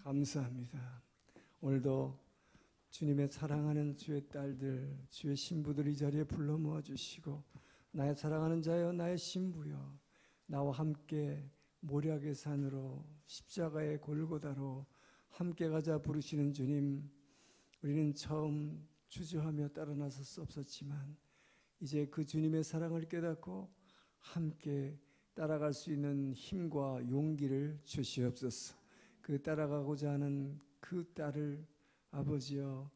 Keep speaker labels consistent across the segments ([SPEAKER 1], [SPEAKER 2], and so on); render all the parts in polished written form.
[SPEAKER 1] 감사합니다. 오늘도 주님의 사랑하는 주의 딸들, 주의 신부들 이 자리에 불러 모아주시고, 나의 사랑하는 자여, 나의 신부여, 나와 함께 모략의 산으로, 십자가의 골고다로 함께 가자 부르시는 주님, 우리는 처음 주저하며 따라 나설 수 없었지만 이제 그 주님의 사랑을 깨닫고 함께 따라갈 수 있는 힘과 용기를 주시옵소서. 그 따라가고자 하는 그 딸을 아버지여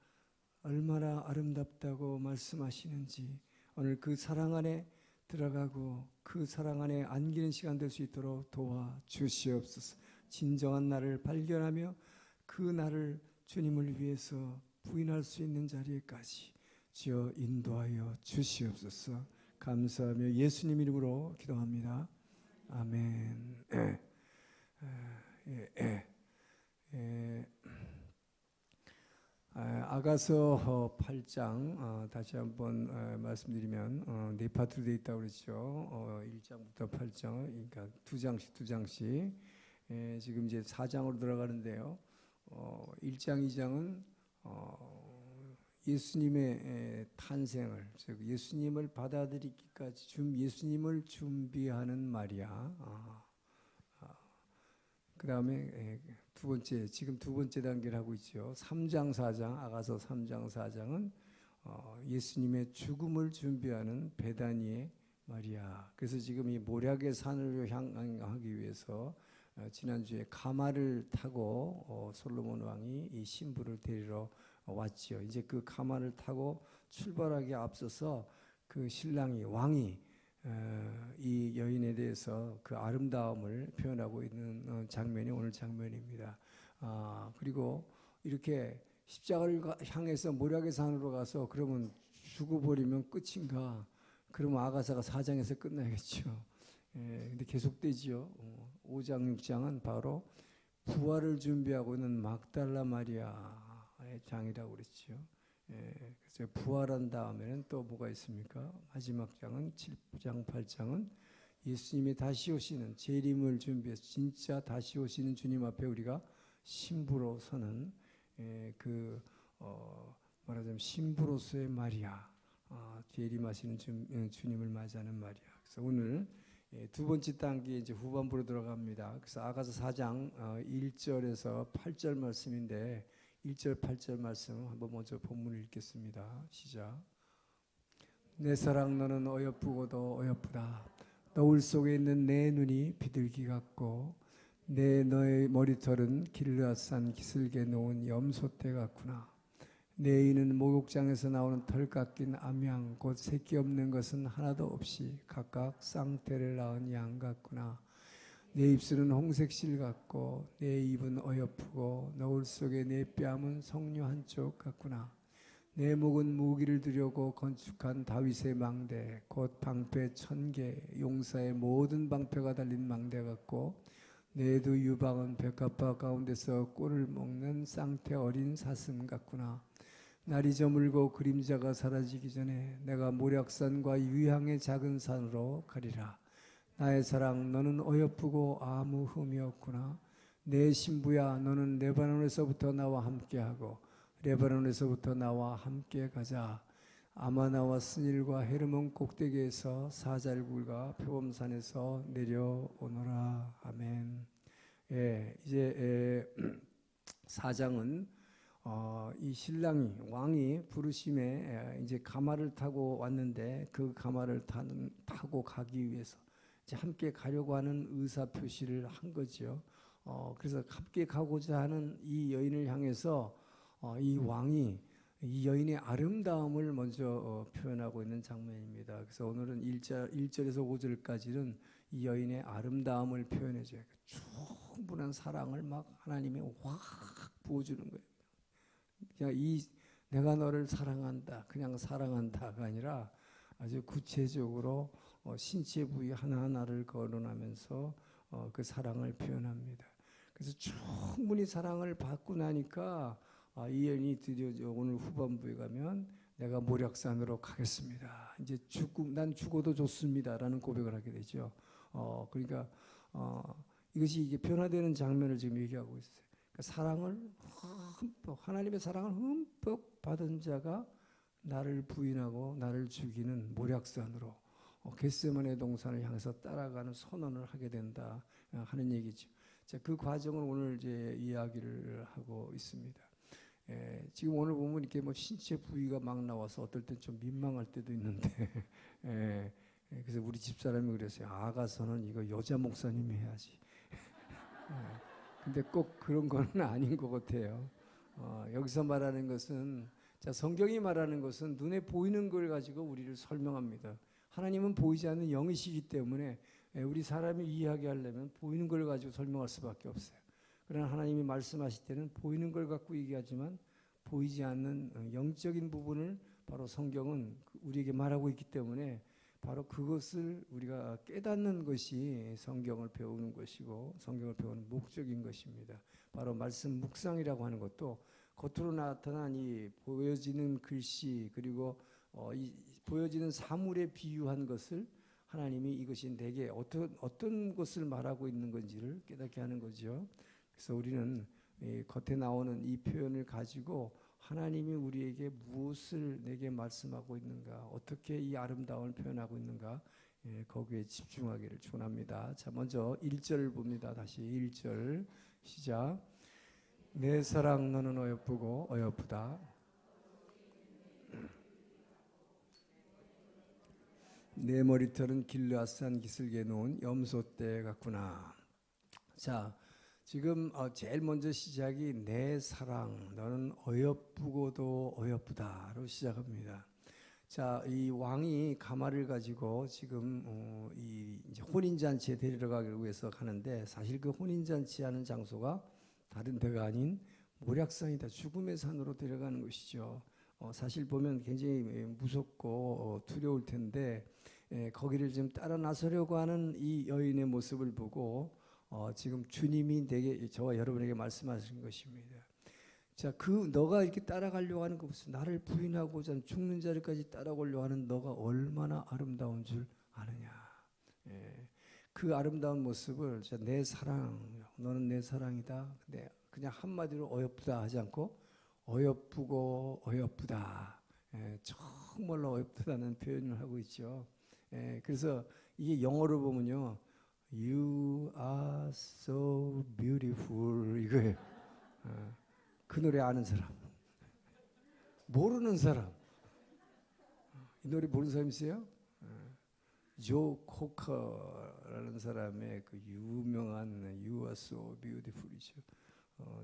[SPEAKER 1] 얼마나 아름답다고 말씀하시는지 오늘 그 사랑 안에 들어가고 그 사랑 안에 안기는 시간 될 수 있도록 도와주시옵소서. 진정한 나를 발견하며 그 나를 주님을 위해서 부인할 수 있는 자리에까지 주여 인도하여 주시옵소서. 감사하며 예수님 이름으로 기도합니다. 아멘. 아가서 8장 다시 한번 말씀드리면 네 파트로 되어 있다고 그랬죠. 1장부터 8장, 그러니까 두 장씩 지금 이제 4장으로 들어가는데요. 1장, 2장은 예수님의 탄생을, 즉 예수님을 받아들이기까지 예수님을 준비하는 마리아. 그 다음에 두 번째, 지금 두 번째 단계를 하고 있죠. 3장, 4장, 아가서 3장, 4장은 예수님의 죽음을 준비하는 베다니의 마리아. 그래서 지금 이 모략의 산으로 향하기 위해서 지난주에 가마를 타고 솔로몬 왕이 이 신부를 데리러 왔지요. 이제 그 가마를 타고 출발하기 앞서서 그 신랑이, 왕이 이 여인에 대해서 그 아름다움을 표현하고 있는 장면이 오늘 장면입니다. 그리고 이렇게 십자가를 향해서 모략의 산으로 가서 그러면 죽어버리면 끝인가? 그러면 아가사가 4장에서 끝나겠죠. 근데 계속되지요. 5장, 6장은 바로 부활을 준비하고 있는 막달라 마리아의 장이라고 그랬죠. 그래서 부활한 다음에는 또 뭐가 있습니까? 마지막 장은 7장, 8장은 예수님이 다시 오시는 재림을 준비해서 진짜 다시 오시는 주님 앞에 우리가 신부로 서는 말하자면 신부로서의 마리아, 재림하시는 주님을 맞이하는 마리아. 그래서 오늘 두 번째 단계 이제 후반부로 들어갑니다. 그래서 아가서 4장 1절에서 8절 말씀인데 1절 8절 말씀 한번 먼저 본문을 읽겠습니다. 시작. 내 사랑 너는 어여쁘고도 어여쁘다. 너울 속에 있는 내 눈이 비둘기 같고 너의 머리털은 길르앗산 기슭에 놓은 염소떼 같구나. 내 이는 목욕장에서 나오는 털 깎인 암양 곧 새끼 없는 것은 하나도 없이 각각 쌍떼를 낳은 양 같구나. 내 입술은 홍색실 같고 내 입은 어여쁘고 너울 속에 내 뺨은 석류 한쪽 같구나. 내 목은 무기를 두려고 건축한 다윗의 망대 곧 방패 1000개 용사의 모든 방패가 달린 망대 같고 내 두 유방은 백합화 가운데서 꿀을 먹는 쌍태 어린 사슴 같구나. 날이 저물고 그림자가 사라지기 전에 내가 모략산과 유향의 작은 산으로 가리라. 나의 사랑 너는 어여쁘고 아무 흠이 없구나. 내 신부야 너는 레바논에서부터 나와 함께하고 레바논에서부터 나와 함께 가자. 아마나와 스닐과 헤르몬 꼭대기에서 사잘굴과 표범산에서 내려오너라. 아멘. 이제 4장은 이 신랑이 왕이 부르심에 이제 가마를 타고 왔는데 그 가마를 타고 가기 위해서 이제 함께 가려고 하는 의사 표시를 한 거죠. 그래서 함께 가고자 하는 이 여인을 향해서 이 왕이 이 여인의 아름다움을 먼저 표현하고 있는 장면입니다. 그래서 오늘은 1절에서 5절까지는 이 여인의 아름다움을 표현해줘요. 충분한 사랑을 막 하나님이 확 부어주는 거예요. 그냥 내가 너를 사랑한다, 그냥 사랑한다가 아니라 아주 구체적으로 신체 부위 하나하나를 거론하면서 그 사랑을 표현합니다. 그래서 충분히 사랑을 받고 나니까 이 여인이 드디어 오늘 후반부에 가면 내가 모략산으로 가겠습니다. 이제 난 죽어도 좋습니다라는 고백을 하게 되죠. 그러니까 이것이 이게 변화되는 장면을 지금 얘기하고 있어요. 사랑을 흠뻑, 하나님의 사랑을 흠뻑 받은 자가 나를 부인하고 나를 죽이는 모략산으로 겟세마네 동산을 향해서 따라가는 선언을 하게 된다 하는 얘기죠. 자, 그 과정을 오늘 이제 이야기를 하고 있습니다. 지금 오늘 보면 이렇게 뭐 신체 부위가 막 나와서 어떨 땐 좀 민망할 때도 있는데, 그래서 우리 집사람이 그랬어요. 아가서는 이거 여자 목사님이 해야지. 근데 꼭 그런 건 아닌 것 같아요. 여기서 말하는 것은, 자, 성경이 말하는 것은 눈에 보이는 걸 가지고 우리를 설명합니다. 하나님은 보이지 않는 영이시기 때문에 우리 사람이 이해하게 하려면 보이는 걸 가지고 설명할 수밖에 없어요. 그러나 하나님이 말씀하실 때는 보이는 걸 갖고 얘기하지만 보이지 않는 영적인 부분을 바로 성경은 우리에게 말하고 있기 때문에 바로 그것을 우리가 깨닫는 것이 성경을 배우는 것이고 성경을 배우는 목적인 것입니다. 바로 말씀 묵상이라고 하는 것도 겉으로 나타난 이 보여지는 글씨 그리고 이 보여지는 사물에 비유한 것을 하나님이 이것이 내게 어떤 것을 말하고 있는 건지를 깨닫게 하는 거죠. 그래서 우리는 겉에 나오는 이 표현을 가지고 하나님이 우리에게 무엇을 내게 말씀하고 있는가, 어떻게 이 아름다움을 표현하고 있는가, 거기에 집중하기를 축원합니다. 자, 먼저 1절 봅니다. 다시 1절 시작. 내 사랑 너는 어여쁘고 어여쁘다. 내 머리털은 길르앗산 기슭에 놓은 염소떼 같구나. 자, 지금 제일 먼저 시작이 내 사랑 너는 어여쁘고도 어여쁘다로 시작합니다. 자, 이 왕이 가마를 가지고 지금 이 이제 혼인잔치에 데리러 가기 위해서 가는데 사실 그 혼인잔치 하는 장소가 다른 데가 아닌 모략산이다. 죽음의 산으로 데려가는 것이죠. 사실 보면 굉장히 무섭고 두려울 텐데 거기를 지금 따라 나서려고 하는 이 여인의 모습을 보고 지금 주님이 저와 여러분에게 말씀하신 것입니다. 자, 너가 이렇게 따라가려고 하는 것은 나를 부인하고자 죽는 자리까지 따라가려고 하는 너가 얼마나 아름다운 줄 아느냐. 그 아름다운 모습을 내 사랑, 너는 내 사랑이다. 근데 그냥 한마디로 어여쁘다 하지 않고 어여쁘고 어여쁘다. 정말로 어여쁘다는 표현을 하고 있죠. 그래서 이게 영어로 보면요. You are so beautiful 이거예요. 그 노래 아는 사람, 모르는 사람, 이 노래 모르는 사람 있어요? 조 코커라는 사람의 그 유명한 You are so beautiful이죠.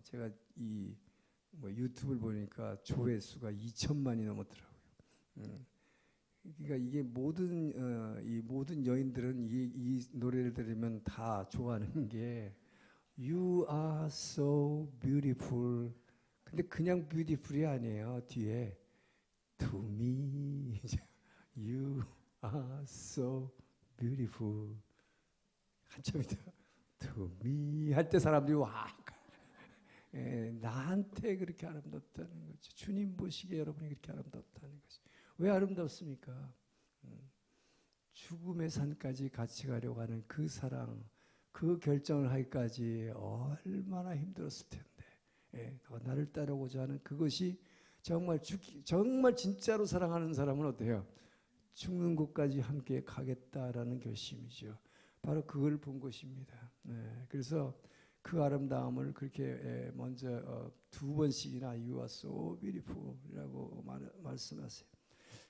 [SPEAKER 1] 제가 이 유튜브를 보니까 조회수가 2천만이 넘었더라고요. 그러니까 이게 모든 여인들은 이 노래를 들으면 다 좋아하는 게 You are so beautiful. 근데 그냥 beautiful이 아니에요. 뒤에 to me you are so beautiful. 한참이다. to me 할 때 사람들이 와. 나한테 그렇게 아름답다는 거죠. 주님 보시기에 여러분이 그렇게 아름답다는 거죠. 왜 아름답습니까? 죽음의 산까지 같이 가려고 하는 그 사랑, 그 결정을 하기까지 얼마나 힘들었을 텐데, 너가 나를 따르고자 하는 그것이 정말 진짜로 사랑하는 사람은 어때요? 죽는 곳까지 함께 가겠다라는 결심이죠. 바로 그걸 본 것입니다. 그래서 그 아름다움을 그렇게 먼저 두 번씩이나 You are so beautiful이라고 말씀하세요.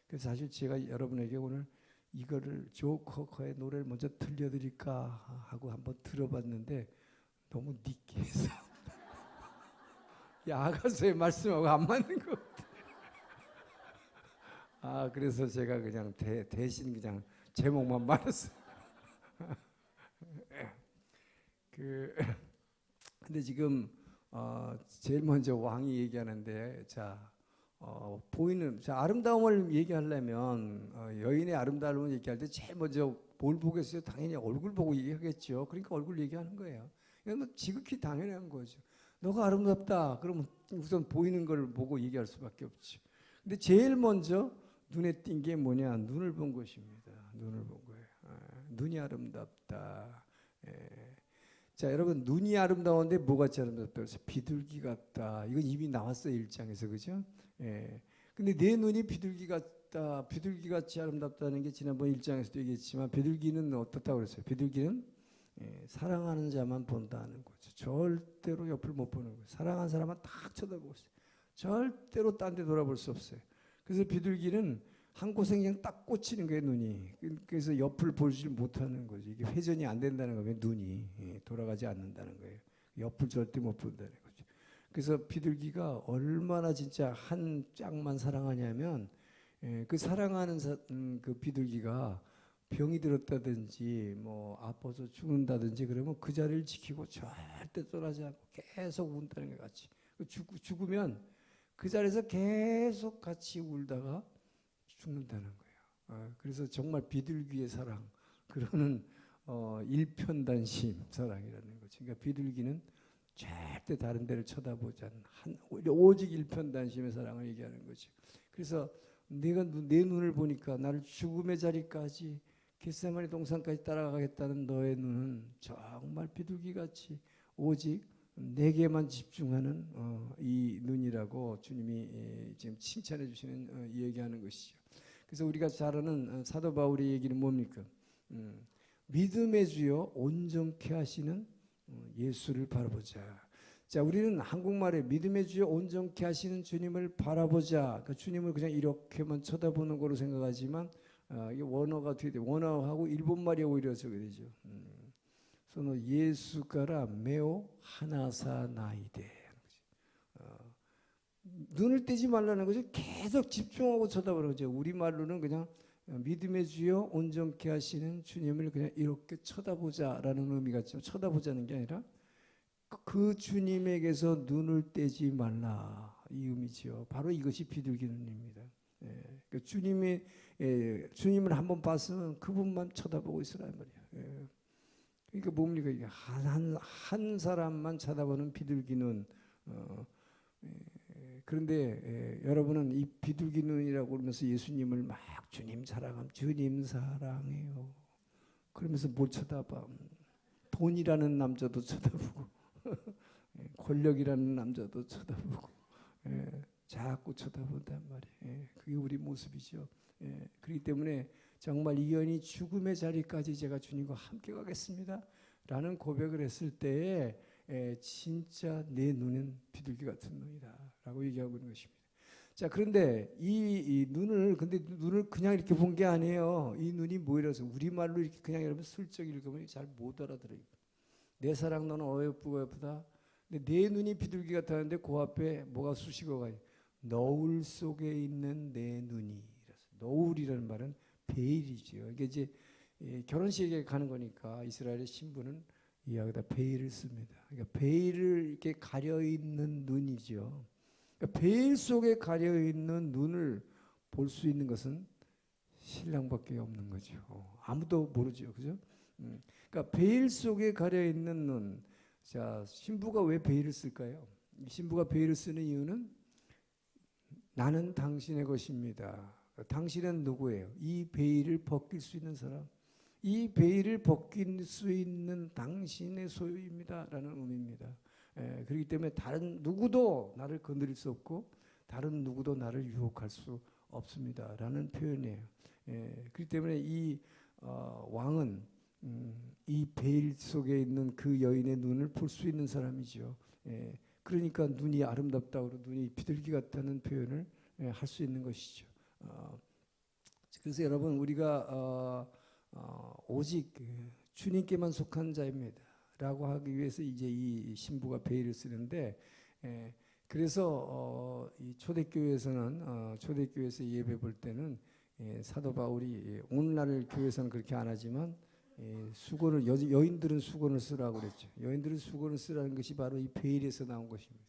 [SPEAKER 1] 그래서 사실 제가 여러분에게 오늘 이거를 조 코커의 노래를 먼저 들려드릴까 하고 한번 들어봤는데 너무 느끼해서 아가서의 말씀하고 안 맞는 것 같아요. 그래서 제가 그냥 대신 그냥 제목만 말했어요. 근데 지금 제일 먼저 왕이 얘기하는데 아름다움을 얘기하려면 여인의 아름다움을 얘기할 때 제일 먼저 뭘 보겠어요? 당연히 얼굴 보고 얘기하겠죠. 그러니까 얼굴 얘기하는 거예요. 이건 지극히 당연한 거죠. 너가 아름답다. 그러면 우선 보이는 걸 보고 얘기할 수밖에 없죠. 근데 제일 먼저 눈에 띈 게 뭐냐? 눈을 본 것입니다. 눈을 본 거예요. 눈이 아름답다. 자, 여러분 눈이 아름다운데 뭐같이 아름답다 그래서 비둘기 같다. 이건 이미 나왔어요 1장에서 그죠? 예. 근데 내 눈이 비둘기 같다, 비둘기 같이 아름답다는 게 지난번 1장에서도 얘기했지만 비둘기는 어떻다고 그랬어요? 비둘기는 사랑하는 자만 본다는 거죠. 절대로 옆을 못 보는 거예요. 사랑하는 사람만 딱 쳐다보고 있어요. 절대로 딴 데 돌아볼 수 없어요. 그래서 비둘기는 한 곳에 그냥 딱 꽂히는 거예요 눈이. 그래서 옆을 보지 못하는 거죠. 이게 회전이 안 된다는 거예요. 눈이 돌아가지 않는다는 거예요. 옆을 절대 못 본다는 거죠. 그래서 비둘기가 얼마나 진짜 한 짝만 사랑하냐면 그 사랑하는 그 비둘기가 병이 들었다든지 뭐 아파서 죽는다든지 그러면 그 자리를 지키고 절대 떠나지 않고 계속 운다는 것 같이 죽으면 그 자리에서 계속 같이 울다가 죽는다는 거예요. 그래서 정말 비둘기의 사랑, 그러는 일편단심 사랑이라는 거죠. 그러니까 비둘기는 절대 다른 데를 쳐다보지 않는 오직 일편단심의 사랑을 얘기하는 거죠. 그래서 내가 내 눈을 보니까 나를 죽음의 자리까지 겟세마네 동산까지 따라가겠다는 너의 눈은 정말 비둘기같이 오직 내게만 집중하는 이 눈이라고 주님이 지금 칭찬해 주시는 얘기하는 것이죠. 그래서 우리가 잘 아는 사도 바울의 얘기는 뭡니까? 믿음의 주여 온전케 하시는 예수를 바라보자. 자, 우리는 한국말에 믿음의 주여 온전케 하시는 주님을 바라보자. 그러니까 주님을 그냥 이렇게만 쳐다보는 거로 생각하지만 이게 원어가 어떻게 돼? 원어하고 일본말이 오히려 저게 되죠.その 예수가라 매우 하나사 나이데. 눈을 떼지 말라는 거죠. 계속 집중하고 쳐다보는 거죠. 우리말로는 그냥 믿음의 주여 온전케 하시는 주님을 그냥 이렇게 쳐다보자라는 의미가 있죠. 쳐다보자는 게 아니라 그 주님에게서 눈을 떼지 말라, 이 의미죠. 바로 이것이 비둘기 눈입니다. 그러니까 주님을 한번 봤으면 그분만 쳐다보고 있으란 말이에요. 그러니까 뭡니까 이게 한 사람만 쳐다보는 비둘기 눈. 그런데 여러분은 이 비둘기 눈이라고 그러면서 예수님을 막 주님 사랑해요. 그러면서 못 쳐다봐. 돈이라는 남자도 쳐다보고 권력이라는 남자도 쳐다보고 자꾸 쳐다본단 말이에요. 그게 우리 모습이죠. 그렇기 때문에 정말 이 연이 죽음의 자리까지 제가 주님과 함께 가겠습니다 라는 고백을 했을 때에 진짜 내 눈은 비둘기 같은 눈이다 라고 얘기하고 있는 것입니다. 자, 그런데 이 눈을 그냥 이렇게 본 게 아니에요. 이 눈이 뭐이라서 우리말로 이렇게 그냥 여러분 슬쩍 읽으면 잘 못 알아들어요. 내 사랑 너는 어여쁘고 예쁘다. 근데 내 눈이 비둘기 같았는데 그 앞에 뭐가 수식어가 너울 속에 있는 내 눈이. 너울이라는 말은 베일이죠. 이게 이제 결혼식에 가는 거니까 이스라엘의 신부는 이 여기다 베일을 씁니다. 그러니까 베일을 이렇게 가려 있는 눈이죠. 그러니까 베일 속에 가려 있는 눈을 볼 수 있는 것은 신랑밖에 없는 거죠. 아무도 모르죠, 그죠? 그러니까 베일 속에 가려 있는 눈. 자, 신부가 왜 베일을 쓸까요? 신부가 베일을 쓰는 이유는 나는 당신의 것입니다. 당신은 누구예요? 이 베일을 벗길 수 있는 사람. 이 베일을 벗길 수 있는 당신의 소유입니다 라는 의미입니다. 그렇기 때문에 다른 누구도 나를 건드릴 수 없고 다른 누구도 나를 유혹할 수 없습니다 라는 표현이에요. 그렇기 때문에 이 왕은 이 베일 속에 있는 그 여인의 눈을 볼 수 있는 사람이죠. 그러니까 눈이 아름답다고 눈이 비둘기 같다는 표현을 할 수 있는 것이죠. 그래서 여러분 우리가 오직 주님께만 속한 자입니다 라고 하기 위해서 이제 이 신부가 베일을 쓰는데 그래서 이 초대교회에서는 초대교회에서 예배 볼 때는 사도 바울이 오늘날 교회에서는 그렇게 안 하지만 수건을 여인들은 수건을 쓰라고 그랬죠. 여인들은 수건을 쓰라는 것이 바로 이 베일에서 나온 것입니다.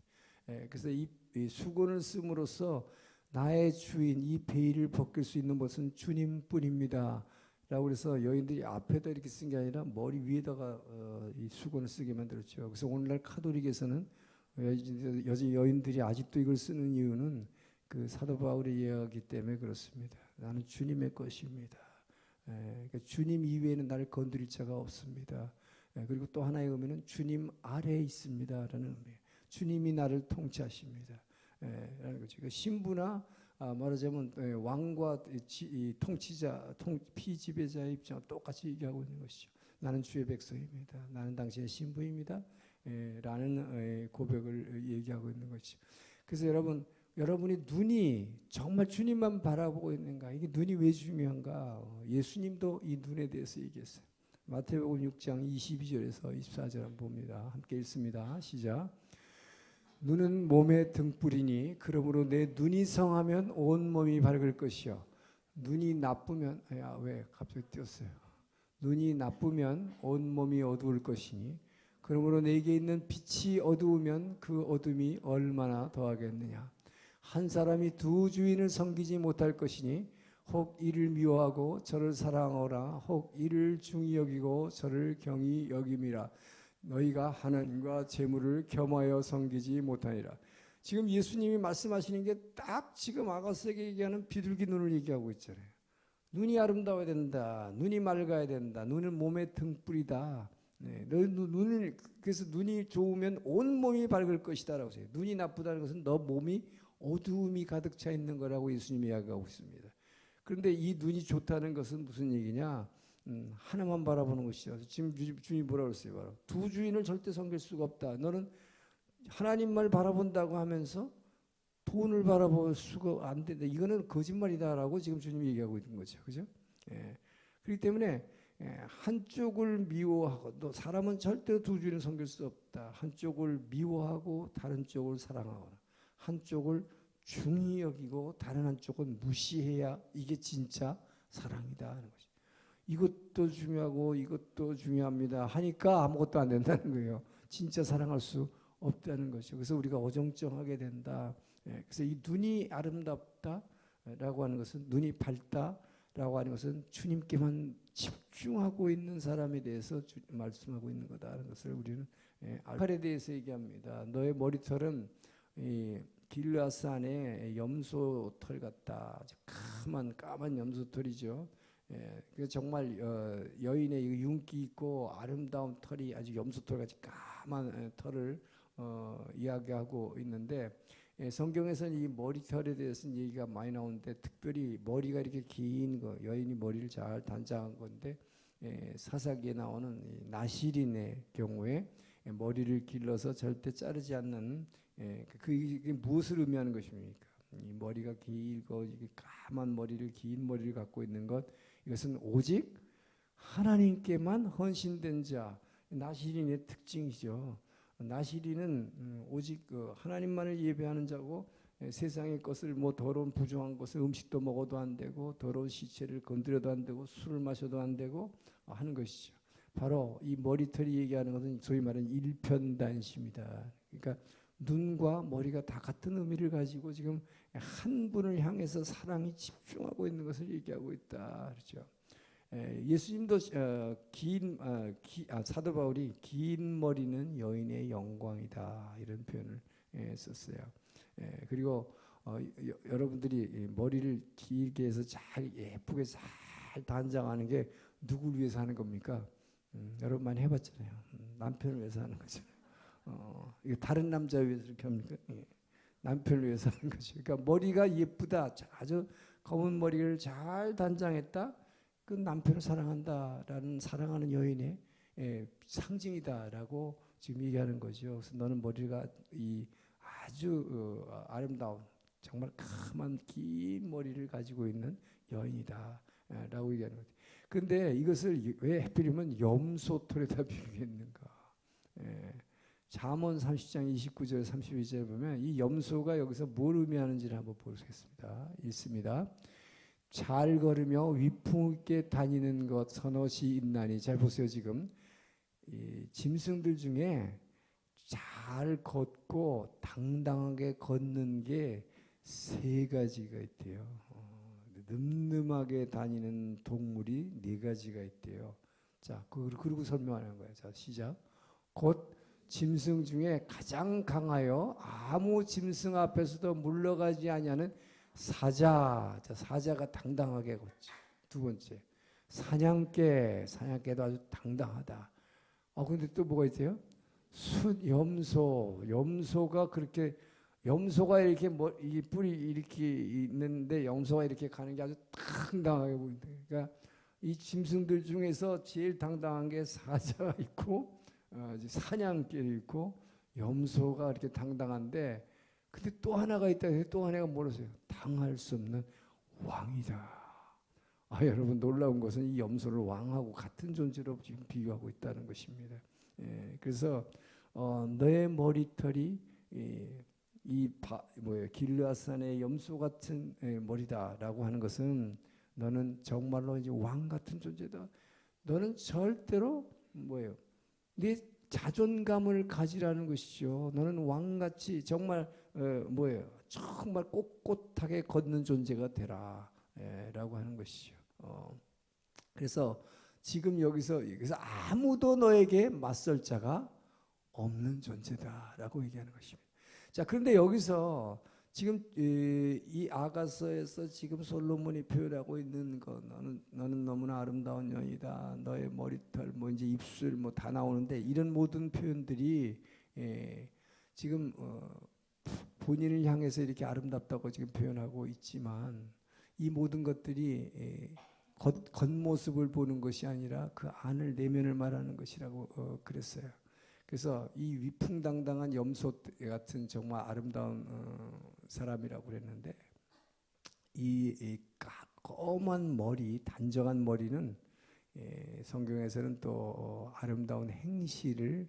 [SPEAKER 1] 그래서 이 수건을 씀으로써 나의 주인 이 베일을 벗길 수 있는 것은 주님뿐입니다 라고 그래서 여인들이 앞에다 이렇게 쓴 게 아니라 머리 위에다가 이 수건을 쓰게 만들었죠. 그래서 오늘날 카톨릭에서는 여인들이 아직도 이걸 쓰는 이유는 그 사도 바울의 이야기 때문에 그렇습니다. 나는 주님의 것입니다. 그러니까 주님 이외에는 나를 건드릴 자가 없습니다. 그리고 또 하나의 의미는 주님 아래에 있습니다라는 의미예요. 주님이 나를 통치하십니다. 라는 거죠. 그 신부나 말하자면 왕과 통치자, 피지배자의 입장을 똑같이 얘기하고 있는 것이죠. 나는 주의 백성입니다. 나는 당신의 신부입니다. 라는 고백을 얘기하고 있는 것이죠. 그래서 여러분이 눈이 정말 주님만 바라보고 있는가? 이게 눈이 왜 중요한가? 예수님도 이 눈에 대해서 얘기했어요. 마태복음 6장 22절에서 24절 한번 봅니다. 함께 읽습니다. 시작. 눈은 몸의 등불이니 그러므로 내 눈이 성하면 온 몸이 밝을 것이요. 눈이 나쁘면 왜 갑자기 띄었어요. 눈이 나쁘면 온 몸이 어두울 것이니 그러므로 내게 있는 빛이 어두우면 그 어둠이 얼마나 더하겠느냐. 한 사람이 두 주인을 섬기지 못할 것이니 혹 이를 미워하고 저를 사랑하라 혹 이를 중히 여기고 저를 경히 여김이라. 너희가 하나님과 재물을 겸하여 섬기지 못하니라. 지금 예수님이 말씀하시는 게 딱 지금 아가서에게 얘기하는 비둘기 눈을 얘기하고 있잖아요. 눈이 아름다워야 된다. 눈이 맑아야 된다. 눈은 몸의 등불이다. 그래서 눈이 좋으면 온 몸이 밝을 것이다라고 해요. 눈이 나쁘다는 것은 너 몸이 어두움이 가득 차 있는 거라고 예수님이 이야기하고 있습니다. 그런데 이 눈이 좋다는 것은 무슨 얘기냐? 하나만 바라보는 것이죠. 지금 주인이 뭐라고 했어요? 바로 두 주인을 절대 섬길 수가 없다. 너는 하나님만 바라본다고 하면서 돈을 바라볼 수가 안 된다. 이거는 거짓말이다라고 지금 주님이 얘기하고 있는 거죠. 그죠? 그렇기 때문에 한쪽을 미워하고 또 사람은 절대로 두 주인을 섬길 수 없다. 한쪽을 미워하고 다른 쪽을 사랑하거나 한쪽을 중히 여기고 다른 한쪽은 무시해야 이게 진짜 사랑이다 하는 거죠. 이것도 중요하고 이것도 중요합니다 하니까 아무것도 안 된다는 거예요. 진짜 사랑할 수 없다는 것이죠. 그래서 우리가 어정쩡하게 된다. 그래서 이 눈이 아름답다라고 하는 것은 눈이 밝다라고 하는 것은 주님께만 집중하고 있는 사람에 대해서 말씀하고 있는 거다라는 것을 우리는 알칼에 대해서 얘기합니다. 너의 머리털은 길라산의 염소털 같다. 아주 까만 염소털이죠. 그 정말 여인의 윤기 있고 아름다운 털이 아주 염소털같이 까만 털을 이야기하고 있는데 성경에서는 이 머리털에 대해서는 얘기가 많이 나오는데 특별히 머리가 이렇게 긴 거 여인이 머리를 잘 단장한 건데 사사기에 나오는 나시린의 경우에 머리를 길러서 절대 자르지 않는 그게 무엇을 의미하는 것입니까? 이 머리가 길고 까만 머리를 긴 머리를 갖고 있는 것 이것은 오직 하나님께만 헌신된 자 나시린의 특징이죠. 나시린은 오직 하나님만을 예배하는 자고 세상의 것을 더러운 부정한 것을 음식도 먹어도 안 되고 더러운 시체를 건드려도 안 되고 술을 마셔도 안 되고 하는 것이죠. 바로 이 머리털이 얘기하는 것은 소위 말하는 일편단심이다. 그러니까 눈과 머리가 다 같은 의미를 가지고 지금 한 분을 향해서 사랑이 집중하고 있는 것을 얘기하고 있다. 그렇죠. 예수님도 사도 바울이 긴 머리는 여인의 영광이다 이런 표현을 썼어요. 그리고 여러분들이 머리를 길게 해서 잘 예쁘게 잘 단장하는 게 누굴 위해서 하는 겁니까? 여러분 많이 해봤잖아요. 남편을 위해서 하는 거잖아요. 이거 다른 남자 위해서 이렇게 합니까? 남편을 위해서 하는 거죠. 그러니까 머리가 예쁘다, 아주 검은 머리를 잘 단장했다. 그 남편을 사랑한다라는 사랑하는 여인의 상징이다라고 지금 얘기하는 거죠. 그래서 너는 머리가 이 아주 아름다운 정말 까만 긴 머리를 가지고 있는 여인이다라고 얘기하는 거죠. 그런데 이것을 왜 하필이면 염소털에다 비유했는가? 잠언 30장 29절 32절에 보면 이 염소가 여기서 뭘 의미하는지를 한번 보겠습니다. 읽습니다. 잘 걸으며 위풍 있게 다니는 것 선옷이 있나니. 잘 보세요. 지금 이 짐승들 중에 잘 걷고 당당하게 걷는 게 세 가지가 있대요. 늠름하게 다니는 동물이 네 가지가 있대요. 자, 그리고 설명하는 거예요. 자, 시작. 곧 짐승 중에 가장 강하여 아무 짐승 앞에서도 물러가지 아니하는 사자. 자, 사자가 당당하게 걷죠. 두 번째, 사냥개도 아주 당당하다. 근데 또 뭐가 있대요? 염소가 그렇게 염소가 이렇게 이 뿔이 이렇게 있는데 염소가 이렇게 가는 게 아주 당당하게 보인다. 그러니까 이 짐승들 중에서 제일 당당한 게 사자가 있고 사냥개도 있고 염소가 이렇게 당당한데 근데 또 하나가 있다. 또 하나가 뭐라서요? 당할 수 없는 왕이다. 여러분 놀라운 것은 이 염소를 왕하고 같은 존재로 지금 비유하고 있다는 것입니다. 그래서 너의 머리털이 길르앗산의 염소 같은 머리다라고 하는 것은 너는 정말로 이제 왕 같은 존재다. 너는 절대로 네 자존감을 가지라는 것이죠. 너는 왕같이 정말 정말 꼿꼿하게 걷는 존재가 되라. 라고 하는 것이죠. 그래서 지금 여기서 아무도 너에게 맞설 자가 없는 존재다라고 얘기하는 것입니다. 자, 그런데 여기서 지금 이 아가서에서 지금 솔로몬이 표현하고 있는 거, 너는 너무나 아름다운 여인이다. 너의 머리털, 이제 입술, 다 나오는데 이런 모든 표현들이 지금 본인을 향해서 이렇게 아름답다고 지금 표현하고 있지만 이 모든 것들이 겉모습을 보는 것이 아니라 그 안을 내면을 말하는 것이라고 그랬어요. 그래서 이 위풍당당한 염소 같은 정말 아름다운 사람이라고 그랬는데 이 검은 머리, 단정한 머리는 성경에서는 또 아름다운 행실을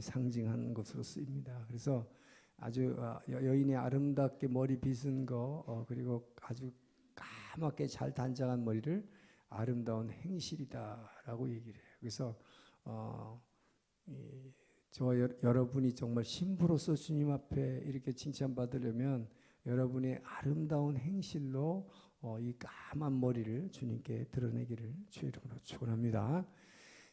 [SPEAKER 1] 상징하는 것으로 쓰입니다. 그래서 아주 여인이 아름답게 머리 빗은 거 그리고 아주 까맣게 잘 단장한 머리를 아름다운 행실이다라고 얘기를 해요. 그래서 저와 여러분이 정말 신부로서 주님 앞에 이렇게 칭찬받으려면 여러분의 아름다운 행실로 이 까만 머리를 주님께 드러내기를 주의 이름으로 축원합니다.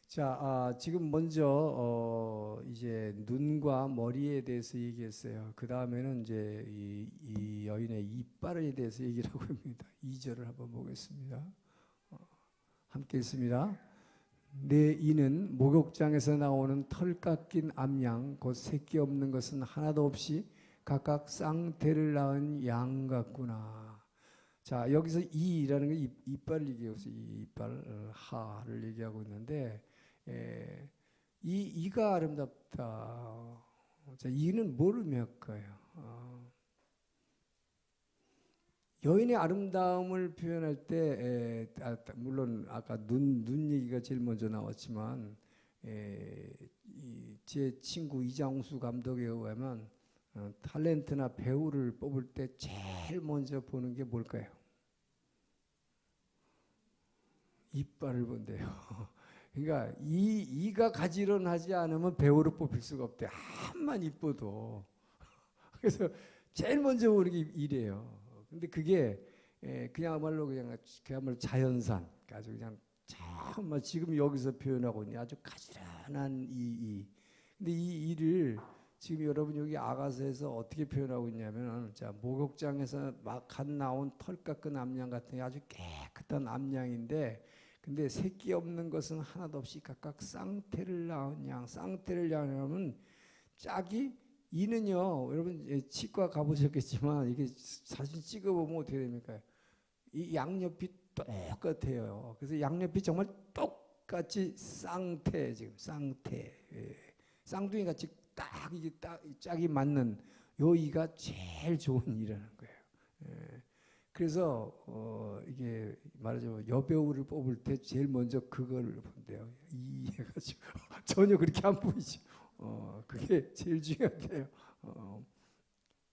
[SPEAKER 1] 자, 지금 먼저 이제 눈과 머리에 대해서 얘기했어요. 그 다음에는 이제 이 여인의 이빨에 대해서 얘기를 하고 있습니다. 2절을 한번 보겠습니다. 함께 읽습니다. 내 이는 목욕장에서 나오는 털 깎인 암양 곧 새끼 없는 것은 하나도 없이 각각 쌍태를 낳은 양 같구나. 자, 여기서 이라는 게 이빨을 얘기하고 있어요. 이빨 하를 얘기하고 있는데 이가 아름답다. 자, 이는 뭘 의미할까요? 여인의 아름다움을 표현할 때 물론 아까 눈 얘기가 제일 먼저 나왔지만 제 친구 이장수 감독에 의하면 탤런트나 배우를 뽑을 때 제일 먼저 보는 게 뭘까요? 이빨을 본대요. 그러니까 이가 가지런하지 않으면 배우를 뽑힐 수가 없대. 암만 이뻐도. 그래서 제일 먼저 보는 게 이래요. 근데 그게 그야말로 자연산, 아주 그냥 정말 지금 여기서 표현하고 있는 아주 가지런한 이. 근데 이 이를 지금 여러분 여기 아가서에서 어떻게 표현하고 있냐면, 자, 목욕장에서 막 갓 나온 털 깎은 암양 같은 아주 깨끗한 암양인데, 근데 새끼 없는 것은 하나도 없이 각각 쌍태를 낳은 양. 쌍태를 낳으면 짝이 이는요, 여러분 치과 가보셨겠지만 이게 사진 찍어보면 어떻게 됩니까? 이 양옆이 똑같아요. 그래서 양옆이 정말 똑같이 쌍태, 지금 쌍태, 쌍둥이 같이 이게 딱 짝이 맞는 요 이가 제일 좋은 이라는 거예요. 그래서 이게 말하자면 여배우를 뽑을 때 제일 먼저 그걸 본대요. 이 해가지고 전혀 그렇게 안 보이죠. 그게 제일 중요해요.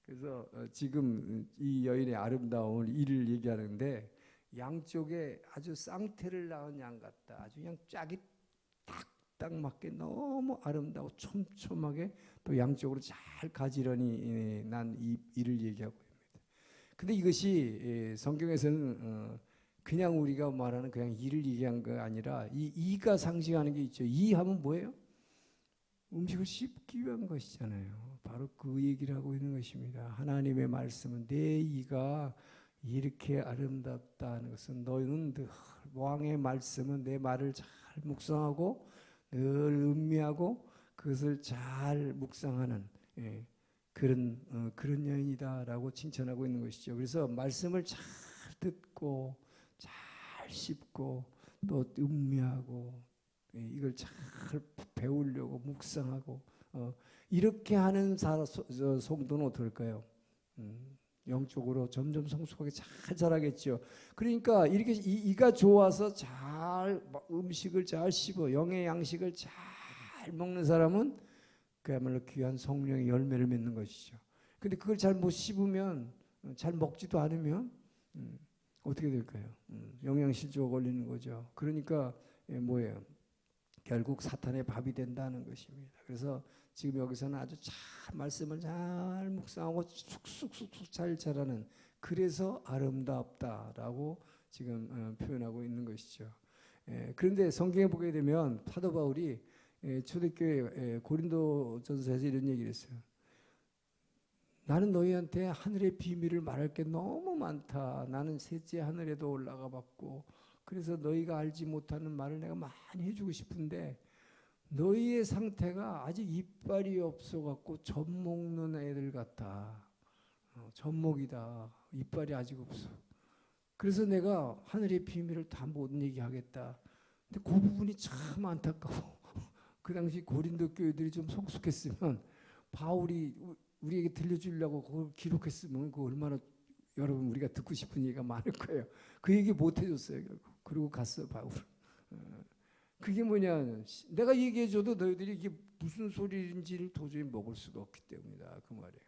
[SPEAKER 1] 그래서 지금 이 여인의 아름다움을 이를 얘기하는데 양쪽에 아주 쌍태를 낳은 양 같다. 아주 그냥 짝이 딱 맞게 너무 아름다워 촘촘하게 또 양쪽으로 잘 가지런히 난 이를 얘기하고 있습니다. 근데 이것이 성경에서는 그냥 우리가 말하는 그냥 이를 얘기한 거 아니라 이 이가 상징하는 게 있죠. 이 하면 뭐예요? 음식을 씹기 위한 것이잖아요. 바로 그 얘기를 하고 있는 것입니다. 하나님의 말씀은 내 이가 이렇게 아름답다는 것은 너희는 왕의 말씀은 내 말을 잘 묵상하고 늘 음미하고 그것을 잘 묵상하는 그런 여인이다라고 칭찬하고 있는 것이죠. 그래서 말씀을 잘 듣고 잘 씹고 또 음미하고 이걸 잘 배우려고 묵상하고 이렇게 하는 성도는 어떨까요? 영적으로 점점 성숙하게 잘 자라겠죠. 그러니까 이렇게 이가 좋아서 잘 음식을 잘 씹어 영의 양식을 잘 먹는 사람은 그야말로 귀한 성령의 열매를 맺는 것이죠. 근데 그걸 잘 못 씹으면 잘 먹지도 않으면 어떻게 될까요? 영양실조가 걸리는 거죠. 그러니까 뭐예요? 결국 사탄의 밥이 된다는 것입니다. 그래서 지금 여기서는 아주 잘 말씀을 잘 묵상하고 쑥쑥쑥쑥 잘 자라는 그래서 아름답다라고 지금 표현하고 있는 것이죠. 그런데 성경에 보게 되면 사도 바울이 초대교회 고린도전서에서 이런 얘기를 했어요. 나는 너희한테 하늘의 비밀을 말할 게 너무 많다. 나는 셋째 하늘에도 올라가 봤고 그래서 너희가 알지 못하는 말을 내가 많이 해주고 싶은데 너희의 상태가 아직 이빨이 없어갖고 젖 먹는 애들 같아. 젖먹이다. 이빨이 아직 없어. 그래서 내가 하늘의 비밀을 다 못 얘기하겠다. 근데 그 부분이 참 안타까워. 그 당시 고린도 교회들이 좀 성숙했으면 바울이 우리에게 들려주려고 그걸 기록했으면 그 얼마나 여러분 우리가 듣고 싶은 얘기가 많을 거예요. 그 얘기 못 해줬어요. 결국. 그리고 갔어 바울. 그게 뭐냐? 내가 얘기해줘도 너희들이 이게 무슨 소리인지를 도저히 먹을 수가 없기 때문이다. 그 말이에요.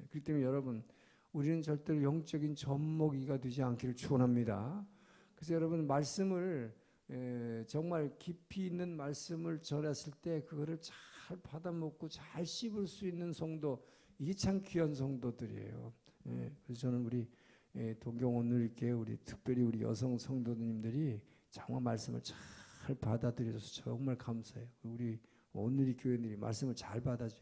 [SPEAKER 1] 그렇기 때문에 여러분 우리는 절대로 영적인 젖먹이가 되지 않기를 축원합니다. 그래서 여러분 말씀을 정말 깊이 있는 말씀을 전했을 때 그거를 잘 받아먹고 잘 씹을 수 있는 성도 이게 참 귀한 성도들이에요. 그래서 저는 우리 동경 오늘께 우리 특별히 우리 여성 성도님들이 정말 말씀을 잘 받아들여서 정말 감사해요. 우리 오늘의 교회들이 말씀을 잘 받아줘요.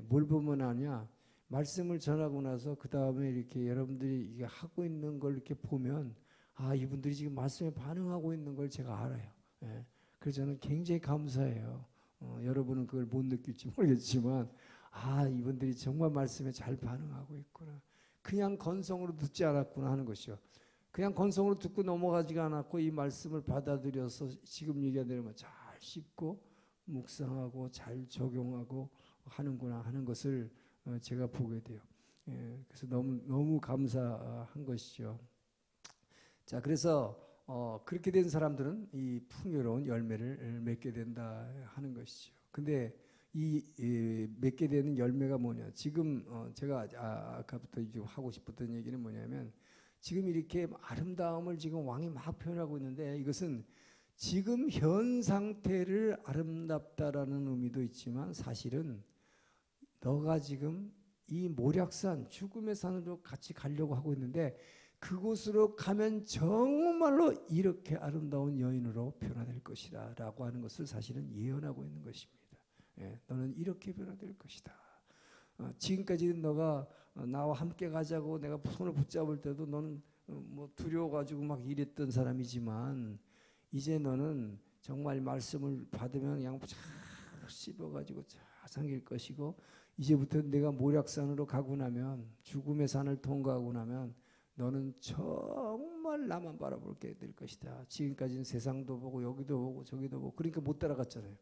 [SPEAKER 1] 뭘 보면 아냐? 말씀을 전하고 나서 그 다음에 이렇게 여러분들이 이게 하고 있는 걸 이렇게 보면 아 이분들이 지금 말씀에 반응하고 있는 걸 제가 알아요. 그래서 저는 굉장히 감사해요. 여러분은 그걸 못 느낄지 모르겠지만 아 이분들이 정말 말씀에 잘 반응하고 있구나. 그냥 건성으로 듣지 않았구나 하는 것이요. 그냥 건성으로 듣고 넘어가지가 않았고 이 말씀을 받아들여서 지금 얘기한 대로만 잘 씹고 묵상하고 잘 적용하고 하는구나 하는 것을 제가 보게 돼요. 그래서 너무 감사한 것이죠. 자, 그래서 그렇게 된 사람들은 이 풍요로운 열매를 맺게 된다 하는 것이죠. 근데 이 맺게 되는 열매가 뭐냐? 지금 제가 아까부터 이제 하고 싶었던 얘기는 뭐냐면 지금 이렇게 아름다움을 지금 왕이 막 표현하고 있는데 이것은 지금 현 상태를 아름답다라는 의미도 있지만 사실은 너가 지금 이 모략산 죽음의 산으로 같이 가려고 하고 있는데 그곳으로 가면 정말로 이렇게 아름다운 여인으로 변화될 것이다 라고 하는 것을 사실은 예언하고 있는 것입니다. 너는 이렇게 변화될 것이다. 지금까지는 너가 나와 함께 가자고 내가 손을 붙잡을 때도 너는 뭐 두려워가지고 막 이랬던 사람이지만 이제 너는 정말 말씀을 받으면 그냥 잘 씹어가지고 잘 삼킬 것이고 이제부터 내가 모략산으로 가고 나면 죽음의 산을 통과하고 나면 너는 정말 나만 바라보게 될 것이다. 지금까지는 세상도 보고 여기도 보고 저기도 보고 그러니까 못 따라갔잖아요.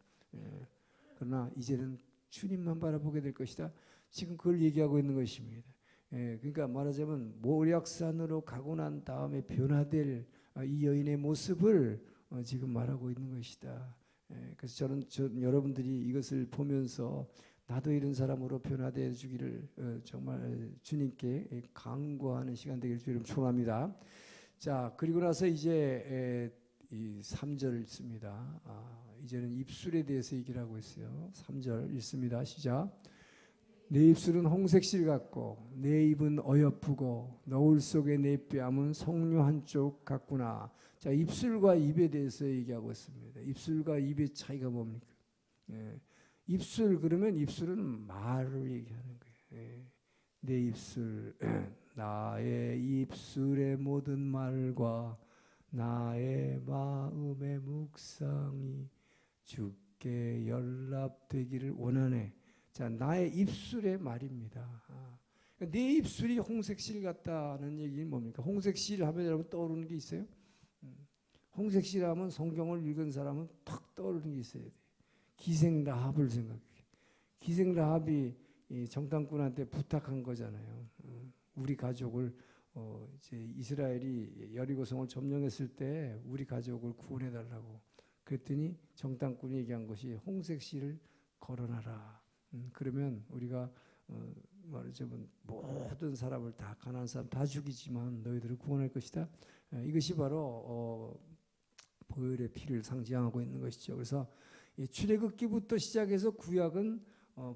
[SPEAKER 1] 그러나 이제는 주님만 바라보게 될 것이다. 지금 그걸 얘기하고 있는 것입니다. 그러니까 말하자면 모략산으로 가고 난 다음에 변화될 이 여인의 모습을 지금 말하고 있는 것이다. 그래서 저는 여러분들이 이것을 보면서 나도 이런 사람으로 변화되어 주기를 정말 주님께 간구하는 시간 되기를 주님 축원합니다. 자, 그리고 나서 이제 이 3절 읽습니다. 이제는 입술에 대해서 얘기를 하고 있어요. 3절 읽습니다. 시작. 내 입술은 홍색실 같고 내 입은 어여쁘고 너울 속에 내 뺨은 석류 한쪽 같구나. 자, 입술과 입에 대해서 얘기하고 있습니다. 입술과 입의 차이가 뭡니까? 입술 그러면 입술은 말을 얘기하는 거예요. 내 입술 나의 입술의 모든 말과 나의 마음의 묵상이 깊게 연락되기를 원하네. 자, 나의 입술의 말입니다. 내 입술이 홍색실 같다는 얘기는 뭡니까? 홍색실 하면 여러분 떠오르는 게 있어요? 홍색실 하면 성경을 읽은 사람은 탁 떠오르는 게 있어야 돼. 기생라합을 생각해. 기생라합이 정탐꾼한테 부탁한 거잖아요. 우리 가족을 이제 이스라엘이 여리고성을 점령했을 때 우리 가족을 구원해 달라고. 그랬더니 정탐꾼이 얘기한 것이 홍색실을 걸어놔라. 그러면 우리가 말하자면 모든 사람을 다 가난한 사람 다 죽이지만 너희들을 구원할 것이다. 이것이 바로 보혈의 피를 상징하고 있는 것이죠. 그래서 출애굽기부터 시작해서 구약은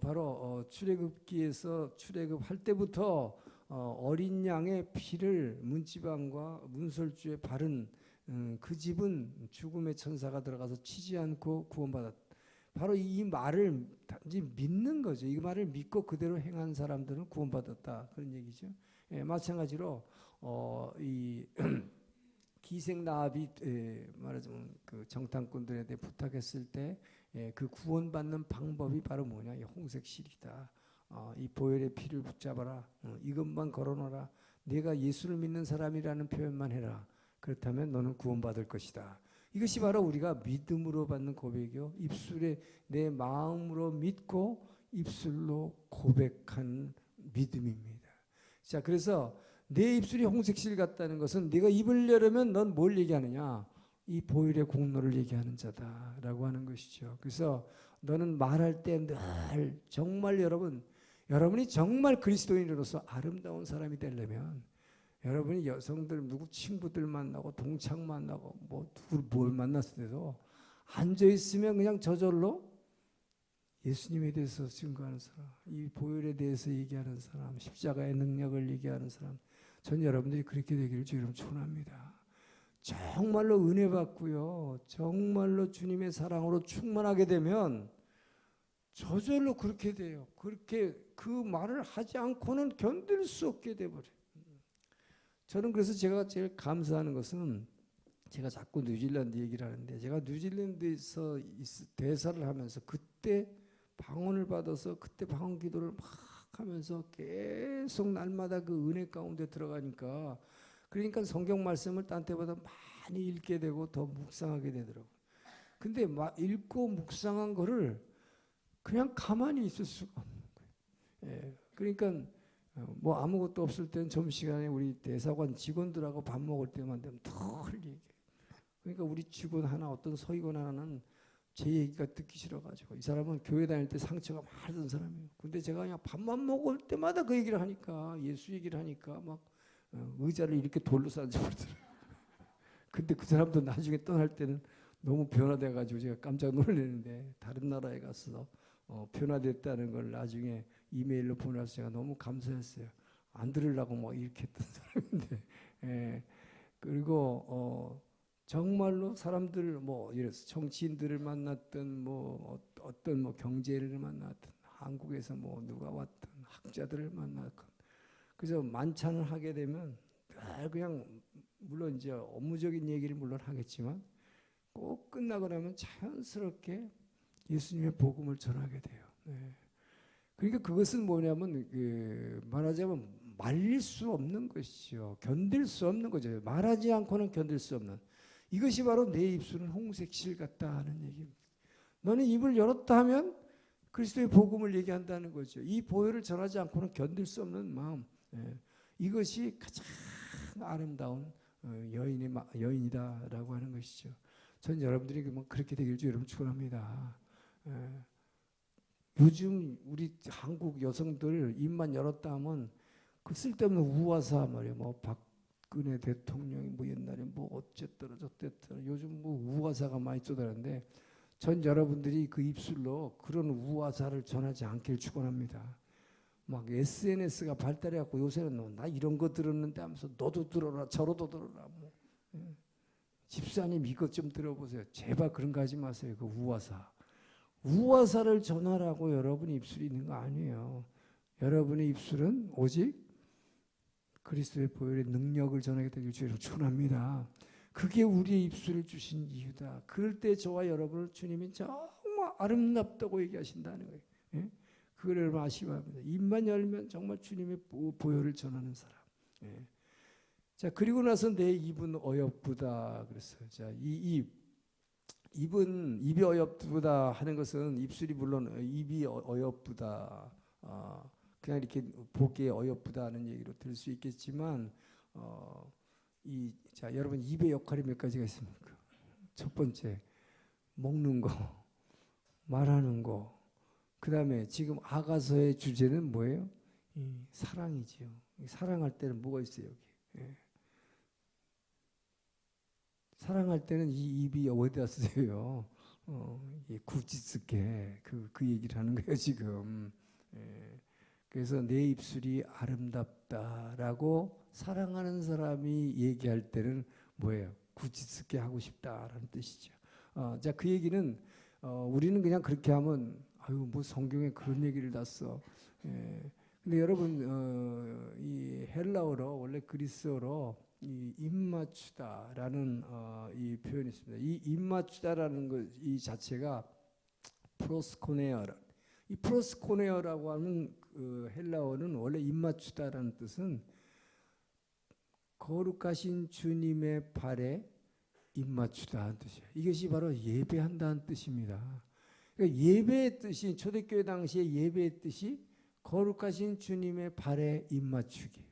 [SPEAKER 1] 바로 출애굽기에서 출애굽할 때부터 어린 양의 피를 문지방과 문설주에 바른 그 집은 죽음의 천사가 들어가서 치지 않고 구원받았다. 바로 이 말을 단지 믿는 거죠. 이 말을 믿고 그대로 행한 사람들은 구원받았다. 그런 얘기죠. 예, 마찬가지로 이 기생라합이 말하자면 그 정탐꾼들에 대해 부탁했을 때 그 구원받는 방법이 바로 뭐냐? 이 홍색실이다. 이 보혈의 피를 붙잡아라. 이것만 걸어놓아라. 내가 예수를 믿는 사람이라는 표현만 해라. 그렇다면 너는 구원받을 것이다. 이것이 바로 우리가 믿음으로 받는 고백이요. 입술에 내 마음으로 믿고 입술로 고백한 믿음입니다. 자, 그래서 내 입술이 홍색실 같다는 것은 네가 입을 열으면 넌 뭘 얘기하느냐? 이 보혈의 공로를 얘기하는 자다라고 하는 것이죠. 그래서 너는 말할 때 늘 정말 여러분이 정말 그리스도인으로서 아름다운 사람이 되려면 여러분이 여성들 누구 친구들 만나고 동창 만나고 뭐 누구 뭘 만났을 때도 앉아 있으면 그냥 저절로 예수님에 대해서 증거하는 사람, 이 보혈에 대해서 얘기하는 사람, 십자가의 능력을 얘기하는 사람, 전 여러분들이 그렇게 되기를 주님 축원합니다. 정말로 은혜 받고요, 정말로 주님의 사랑으로 충만하게 되면 저절로 그렇게 돼요. 그렇게 그 말을 하지 않고는 견딜 수 없게 돼버려요. 저는 그래서 제가 제일 감사하는 것은 제가 자꾸 뉴질랜드 얘기를 하는데 제가 뉴질랜드에서 대사를 하면서 그때 방언을 받아서 그때 방언 기도를 막 하면서 계속 날마다 그 은혜 가운데 들어가니까 그러니까 성경 말씀을 딴 때보다 많이 읽게 되고 더 묵상하게 되더라고요. 근데 읽고 묵상한 거를 그냥 가만히 있을 수가 없는 거예요. 예, 그러니까 뭐 아무것도 없을 땐 점심시간에 우리 대사관 직원들하고 밥 먹을 때만 되면 덜 얘기해요. 그러니까 우리 직원 하나 어떤 서기관 하나는 제 얘기가 듣기 싫어가지고 이 사람은 교회 다닐 때 상처가 많았던 사람이에요. 근데 제가 그냥 밥만 먹을 때마다 그 얘기를 하니까 예수 얘기를 하니까 막 의자를 이렇게 돌로 싼져버리더라고요. 근데 그 사람도 나중에 떠날 때는 너무 변화돼가지고 제가 깜짝 놀랐는데 다른 나라에 가서 변화됐다는 걸 나중에 이메일로 보내서 제가 너무 감사했어요. 안 들으려고 뭐 이렇게 했던 사람인데, 예. 그리고 정말로 사람들 뭐 정치인들을 만났든 뭐 어떤 뭐 경제를 만났든 한국에서 뭐 누가 왔든 학자들을 만났건 그래서 만찬을 하게 되면 그냥 물론 이제 업무적인 얘기를 물론 하겠지만 꼭 끝나고 나면 자연스럽게 예수님의 복음을 전하게 돼요. 네. 그러니까 그것은 뭐냐면 말하자면 말릴 수 없는 것이죠. 견딜 수 없는 거죠. 말하지 않고는 견딜 수 없는. 이것이 바로 내 입술은 홍색실 같다 하는 얘기입니다. 너는 입을 열었다 하면 그리스도의 복음을 얘기한다는 거죠. 이 보혈을 전하지 않고는 견딜 수 없는 마음. 예. 이것이 가장 아름다운 여인이다라고 하는 것이죠. 전 여러분들이 그렇게 되길 주 여러분 축원합니다. 예. 요즘 우리 한국 여성들 입만 열었다 하면 그 쓸데없는 우화사 말이에요. 뭐 박근혜 대통령이 뭐 옛날에 뭐 어쨌더라 저쨌더라 요즘 뭐 우화사가 많이 쏟아는데 전 여러분들이 그 입술로 그런 우화사를 전하지 않길 축원합니다. 막 SNS가 발달해갖고 요새는 나 이런 거 들었는데 하면서 너도 들어라 저러도 들어라 뭐. 예. 집사님 이것 좀 들어보세요. 제발 그런 거 하지 마세요. 그 우화사를 전하라고 여러분의 입술이 있는 거 아니에요. 여러분의 입술은 오직 그리스도의 보혈의 능력을 전하게 되길 주님 축원합니다. 그게 우리의 입술을 주신 이유다. 그럴 때 저와 여러분을 주님이 정말 아름답다고 얘기하신다는 거예요. 예? 그걸 여러분 아시기 바랍니다. 입만 열면 정말 주님의 보혈을 전하는 사람. 예. 자, 그리고 나서 내 입은 어여쁘다 그랬어요. 자, 이 입이 어여쁘다 하는 것은 입술이 물론 입이 어여쁘다. 그냥 이렇게 보기에 어여쁘다 하는 얘기로 들을 수 있겠지만 자, 여러분 입의 역할이 몇 가지가 있습니까? 첫 번째, 먹는 거, 말하는 거. 그 다음에 지금 아가서의 주제는 뭐예요? 사랑이지요. 사랑할 때는 뭐가 있어요, 여기? 예. 사랑할 때는 이 입이 어디다 쓰세요? 굵직스게 그 얘기를 하는 거예요, 지금. 예. 그래서 내 입술이 아름답다라고 사랑하는 사람이 얘기할 때는 뭐예요? 굵직스게 하고 싶다라는 뜻이죠. 자, 그 얘기는 우리는 그냥 그렇게 하면 아유 뭐 성경에 그런 얘기를 다 써. 예. 근데 여러분 이 헬라어로 원래 그리스어로 이 입맞추다라는 이 표현이 있습니다. 이 입맞추다라는 것 이 자체가 프로스코네어라. 이 프로스코네어라고 하는 그 헬라어는 원래 입맞추다라는 뜻은 거룩하신 주님의 발에 입맞추다는 뜻이에요. 이것이 바로 예배한다는 뜻입니다. 그러니까 예배의 뜻이 초대교회 당시에 예배의 뜻이 거룩하신 주님의 발에 입맞추기.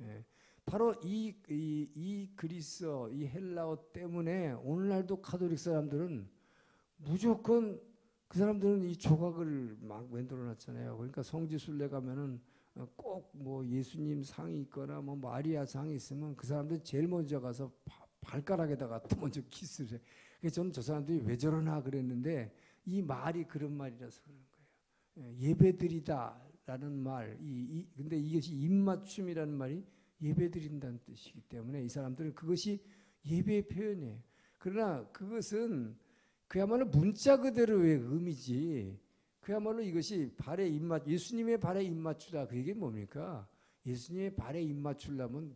[SPEAKER 1] 예. 바로 이 그리스어, 이 헬라어 때문에 오늘날도 가톨릭 사람들은 무조건 그 사람들은 이 조각을 막 만들어 놨잖아요. 그러니까 성지순례 가면은 꼭 뭐 예수님 상이 있거나 뭐 마리아 상이 있으면 그 사람들 제일 먼저 가서 발가락에다가 또 먼저 키스를 해. 그래서 저는 저 사람들이 왜 저러나 그랬는데 이 말이 그런 말이라서 그런 거예요. 예배드리다라는 말, 근데 이것이 입맞춤이라는 말이 예배드린다는 뜻이기 때문에 이 사람들은 그것이 예배의 표현이에요. 그러나 그것은 그야말로 문자 그대로의 의미지. 그야말로 이것이 발에 예수님의 발에 입맞추다. 그 얘기는 뭡니까? 예수님의 발에 입맞추려면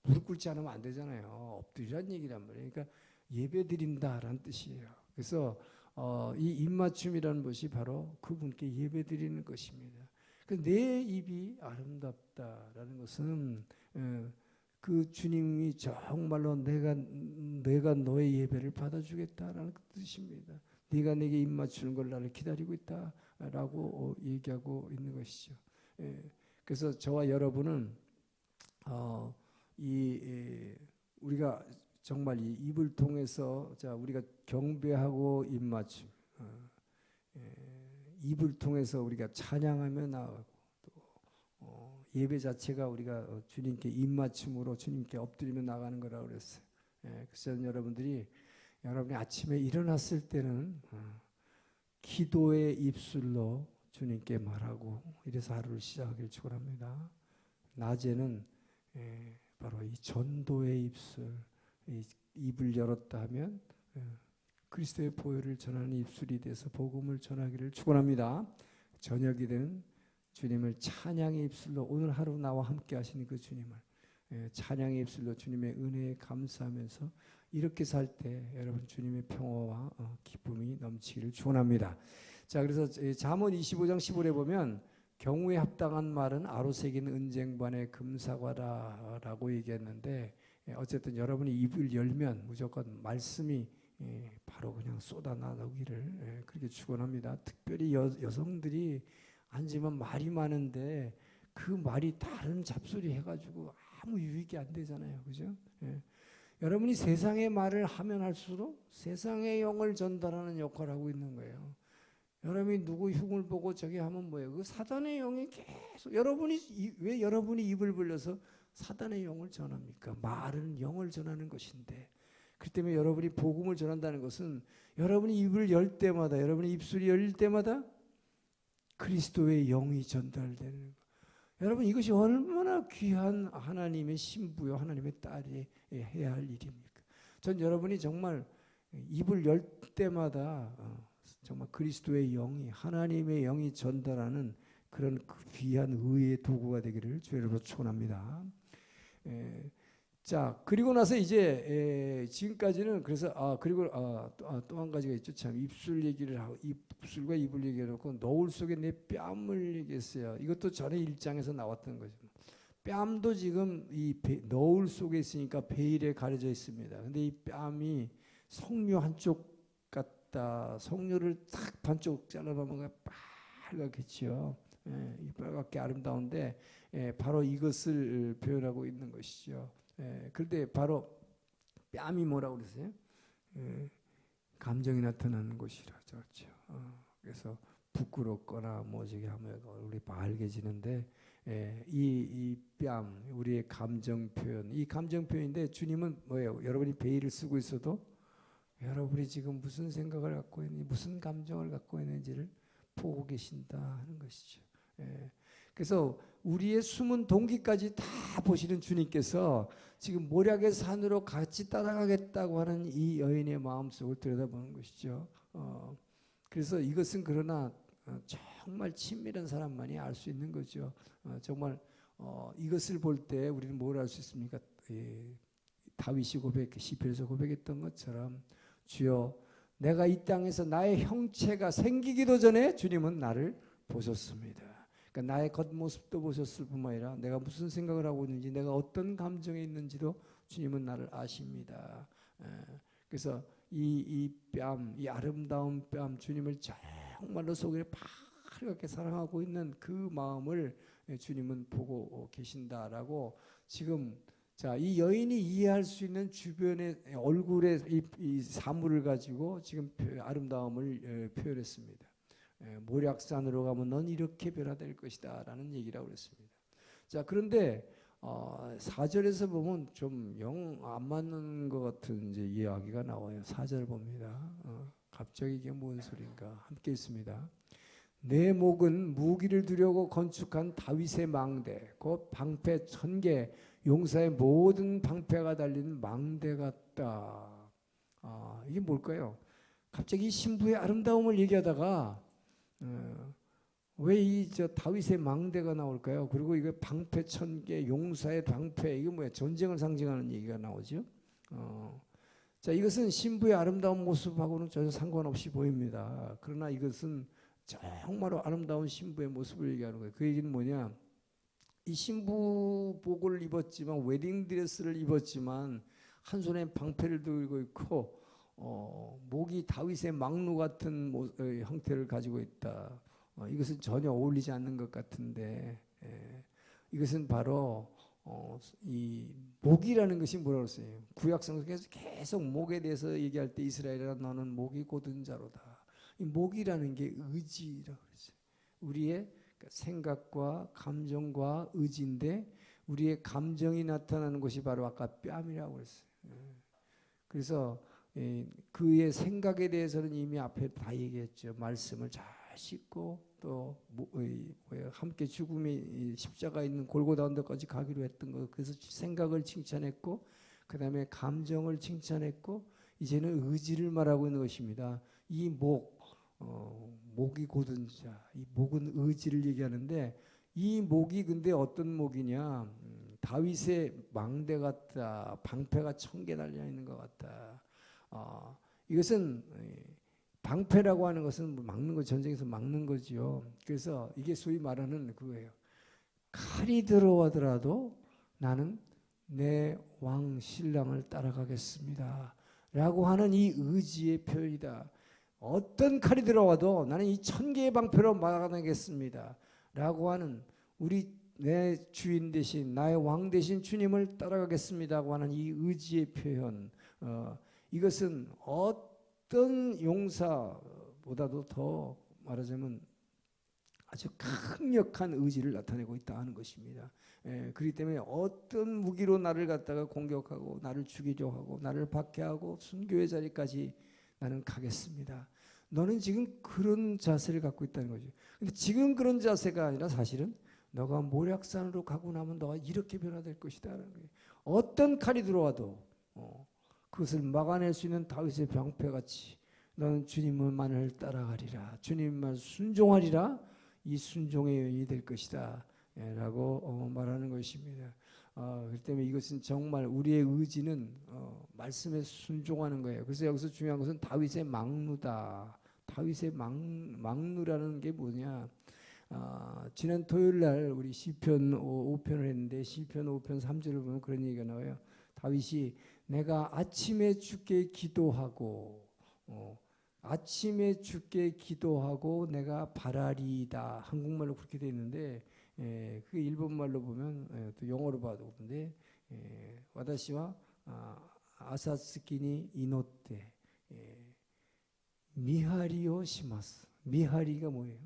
[SPEAKER 1] 무릎 꿇지 않으면 안 되잖아요. 엎드리란 얘기란 말이에요. 그러니까 예배드린다라는 뜻이에요. 그래서 이 입맞춤이라는 것이 바로 그분께 예배드리는 것입니다. 내 입이 아름답다라는 것은 그 주님이 정말로 내가 너의 예배를 받아주겠다라는 뜻입니다. 네가 내게 입 맞추는 걸 나를 기다리고 있다라고 얘기하고 있는 것이죠. 그래서 저와 여러분은 우리가 정말 이 입을 통해서 자 우리가 경배하고 입 맞춤, 입을 통해서 우리가 찬양하며 나아가고 또 예배 자체가 우리가 주님께 입 맞춤으로 주님께 엎드리며 나가는 거라고 그랬어요. 그래서 여러분이 아침에 일어났을 때는 기도의 입술로 주님께 말하고 이래서 하루를 시작하기를 축원합니다. 낮에는 바로 이 전도의 입술, 입을 열었다 하면 그리스도의 보혈을 전하는 입술이 돼서 복음을 전하기를 축원합니다. 저녁이 되는 주님을 찬양의 입술로 오늘 하루 나와 함께 하시는 그 주님을 찬양의 입술로 주님의 은혜에 감사하면서 이렇게 살 때 여러분 주님의 평화와 기쁨이 넘치기를 축원합니다. 자, 그래서 잠언 25장 15절에 보면 경우에 합당한 말은 아로 새긴 은쟁반의 금사과라라고 얘기했는데 어쨌든 여러분이 입을 열면 무조건 말씀이 바로 그냥 쏟아나오기를 그렇게 축원합니다. 특별히 여성들이 앉으면 말이 많은데 그 말이 다른 잡소리 해가지고 아무 유익이 안 되잖아요, 그죠? 여러분이 세상의 말을 하면 할수록 세상의 영을 전달하는 역할을 하고 있는 거예요. 여러분이 누구 흉을 보고 저기 하면 뭐예요? 그 사단의 영이 계속 왜 여러분이 입을 벌려서 사단의 영을 전합니까? 말은 영을 전하는 것인데 그렇기 때문에 여러분이 복음을 전한다는 것은 여러분이 입을 열 때마다 여러분이 입술이 열릴 때마다 그리스도의 영이 전달되는 거. 여러분 이것이 얼마나 귀한 하나님의 신부요 하나님의 딸이 해야 할 일입니까? 전 여러분이 정말 입을 열 때마다 정말 그리스도의 영이 하나님의 영이 전달하는 그런 귀한 의의 도구가 되기를 주의 이름으로 축원합니다. 자, 그리고 나서 이제 지금까지는 그래서 그리고 또 한 가지가 있죠. 참 입술 얘기를 하고 입술과 입을 얘기해놓고 너울 속에 내 뺨을 얘기했어요. 이것도 전에 1장에서 나왔던 거죠. 뺨도 지금 이 너울 속에 있으니까 베일에 가려져 있습니다. 근데 이 뺨이 석류 한쪽 같다. 석류를 딱 반쪽 잘라놓으면 빨갛겠죠. 이 빨갛게 아름다운데 바로 이것을 표현하고 있는 것이죠. 그런데 바로 뺨이 뭐라고 그러세요? 감정이 나타나는 곳이라 그렇죠. 그래서 부끄럽거나 뭐 저기 하면 우리 빨개지는데 이 뺨, 우리의 감정 표현, 이 감정 표현인데 주님은 뭐예요? 여러분이 베일을 쓰고 있어도 여러분이 지금 무슨 생각을 갖고 있는지, 무슨 감정을 갖고 있는지를 보고 계신다 하는 것이죠. 그래서 우리의 숨은 동기까지 다 보시는 주님께서 지금 모략의 산으로 같이 따라가겠다고 하는 이 여인의 마음속을 들여다보는 것이죠. 그래서 이것은 그러나 정말 친밀한 사람만이 알 수 있는 거죠. 정말 이것을 볼 때 우리는 뭘 알 수 있습니까? 다윗이 시편에서 고백했던 것처럼 주여 내가 이 땅에서 나의 형체가 생기기도 전에 주님은 나를 보셨습니다. 그러니까 나의 겉모습도 보셨을 뿐만 아니라 내가 무슨 생각을 하고 있는지, 내가 어떤 감정에 있는지도 주님은 나를 아십니다. 그래서 이 뺨, 이 아름다운 뺨, 주님을 정말로 속에 파랗게 사랑하고 있는 그 마음을 주님은 보고 계신다라고 지금 자, 이 여인이 이해할 수 있는 주변의 얼굴의 이 사물을 가지고 지금 아름다움을 표현했습니다. 모략산으로 가면 넌 이렇게 변화될 것이다 라는 얘기라고 그랬습니다. 자, 그런데 4절에서 보면 좀 영 안 맞는 것 같은 이제 이야기가 나와요. 4절 봅니다. 갑자기 이게 뭔 소린가? 함께 있습니다. 내 목은 무기를 두려고 건축한 다윗의 망대, 곧 방패 1000개, 용사의 모든 방패가 달린 망대 같다. 이게 뭘까요? 갑자기 신부의 아름다움을 얘기하다가 왜 이 다윗의 망대가 나올까요? 그리고 이거 방패 1000개, 용사의 방패, 이게 뭐야? 전쟁을 상징하는 얘기가 나오죠. 자, 이것은 신부의 아름다운 모습하고는 전혀 상관없이 보입니다. 그러나 이것은 정말로 아름다운 신부의 모습을 얘기하는 거예요. 그 얘기는 뭐냐? 이 신부복을 입었지만, 웨딩드레스를 입었지만 한 손에 방패를 들고 있고 목이 다윗의 망루 같은 형태를 가지고 있다. 이것은 전혀 어울리지 않는 것 같은데 이것은 바로 이 목이라는 것이 뭐라고 했어요? 구약성경에서 계속 목에 대해서 얘기할 때 이스라엘아 너는 목이 곧은 자로다. 이 목이라는 게 의지라고 그랬어요. 우리의 생각과 감정과 의지인데 우리의 감정이 나타나는 것이 바로 아까 뺨이라고 그랬어요. 그래서 그의 생각에 대해서는 이미 앞에 다 얘기했죠. 말씀을 잘 씻고 또 함께 죽음의 십자가 있는 골고다 언덕까지 가기로 했던 거. 그래서 생각을 칭찬했고 그 다음에 감정을 칭찬했고 이제는 의지를 말하고 있는 것입니다. 이 목이 곧은 자, 이 목은 의지를 얘기하는데 이 목이 근데 어떤 목이냐? 다윗의 망대 같다, 방패가 1000개 달려 있는 것 같다. 이것은 방패라고 하는 것은 막는 거, 전쟁에서 막는 거지요. 그래서 이게 소위 말하는 그거예요. 칼이 들어오더라도 나는 내 왕 신랑을 따라가겠습니다. 라고 하는 이 의지의 표현이다. 어떤 칼이 들어와도 나는 이 1000개의 방패로 막아내겠습니다. 라고 하는 우리 내 주인 대신 나의 왕 대신 주님을 따라가겠습니다고 하는 이 의지의 표현. 이것은 어떤 용사보다도 더 말하자면 아주 강력한 의지를 나타내고 있다 하는 것입니다. 그렇기 때문에 어떤 무기로 나를 갖다가 공격하고 나를 죽이려 하고 나를 박해하고 순교의 자리까지 나는 가겠습니다. 너는 지금 그런 자세를 갖고 있다는 거죠. 근데 지금 그런 자세가 아니라 사실은 너가 모략산으로 가고 나면 너가 이렇게 변화될 것이다. 어떤 칼이 들어와도 그것을 막아낼 수 있는 다윗의 방패같이 너는 주님만을 따라가리라. 주님만 순종하리라. 이 순종의 여인이 될 것이다. 라고 말하는 것입니다. 그렇기 때문에 이것은 정말 우리의 의지는 말씀에 순종하는 거예요. 그래서 여기서 중요한 것은 다윗의 막루다. 다윗의 막루라는 게 뭐냐? 지난 토요일 날 우리 시편 5편을 했는데 시편 5편 3절을 보면 그런 얘기가 나와요. 다윗이 내가 아침에 주께 기도하고 아침에 주께 기도하고 내가 바라리이다. 한국말로 그렇게 되어 있는데 그 일본말로 보면 또 영어로 봐도 근데 와다시와 아사스키니 이노테 미하리오 시마스. 미하리가 뭐예요?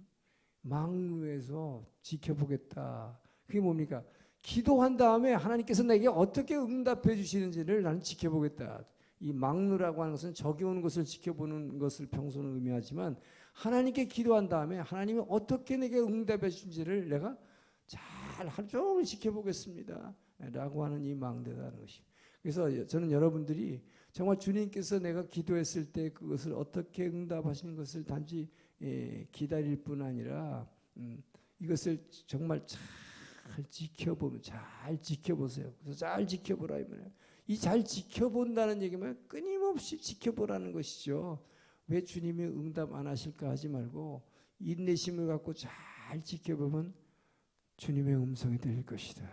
[SPEAKER 1] 막루에서 지켜보겠다. 그게 뭡니까? 기도한 다음에 하나님께서 내게 어떻게 응답해 주시는지를 나는 지켜보겠다. 이 막루라고 하는 것은 적이 오는 것을 지켜보는 것을 평소는 의미하지만 하나님께 기도한 다음에 하나님이 어떻게 내게 응답해 주신지를 내가 잘 하루 종일 지켜보겠습니다. 라고 하는 이 망대다는 것입니다. 그래서 저는 여러분들이 정말 주님께서 내가 기도했을 때 그것을 어떻게 응답하시는 것을 단지 기다릴 뿐 아니라 이것을 정말 잘 지켜보면 잘 지켜보세요. 그래서 잘 지켜보라 이 말이에요. 이 잘 지켜본다는 얘기면 끊임없이 지켜보라는 것이죠. 왜 주님이 응답 안 하실까 하지 말고 인내심을 갖고 잘 지켜보면 주님의 음성이 들릴 것이다.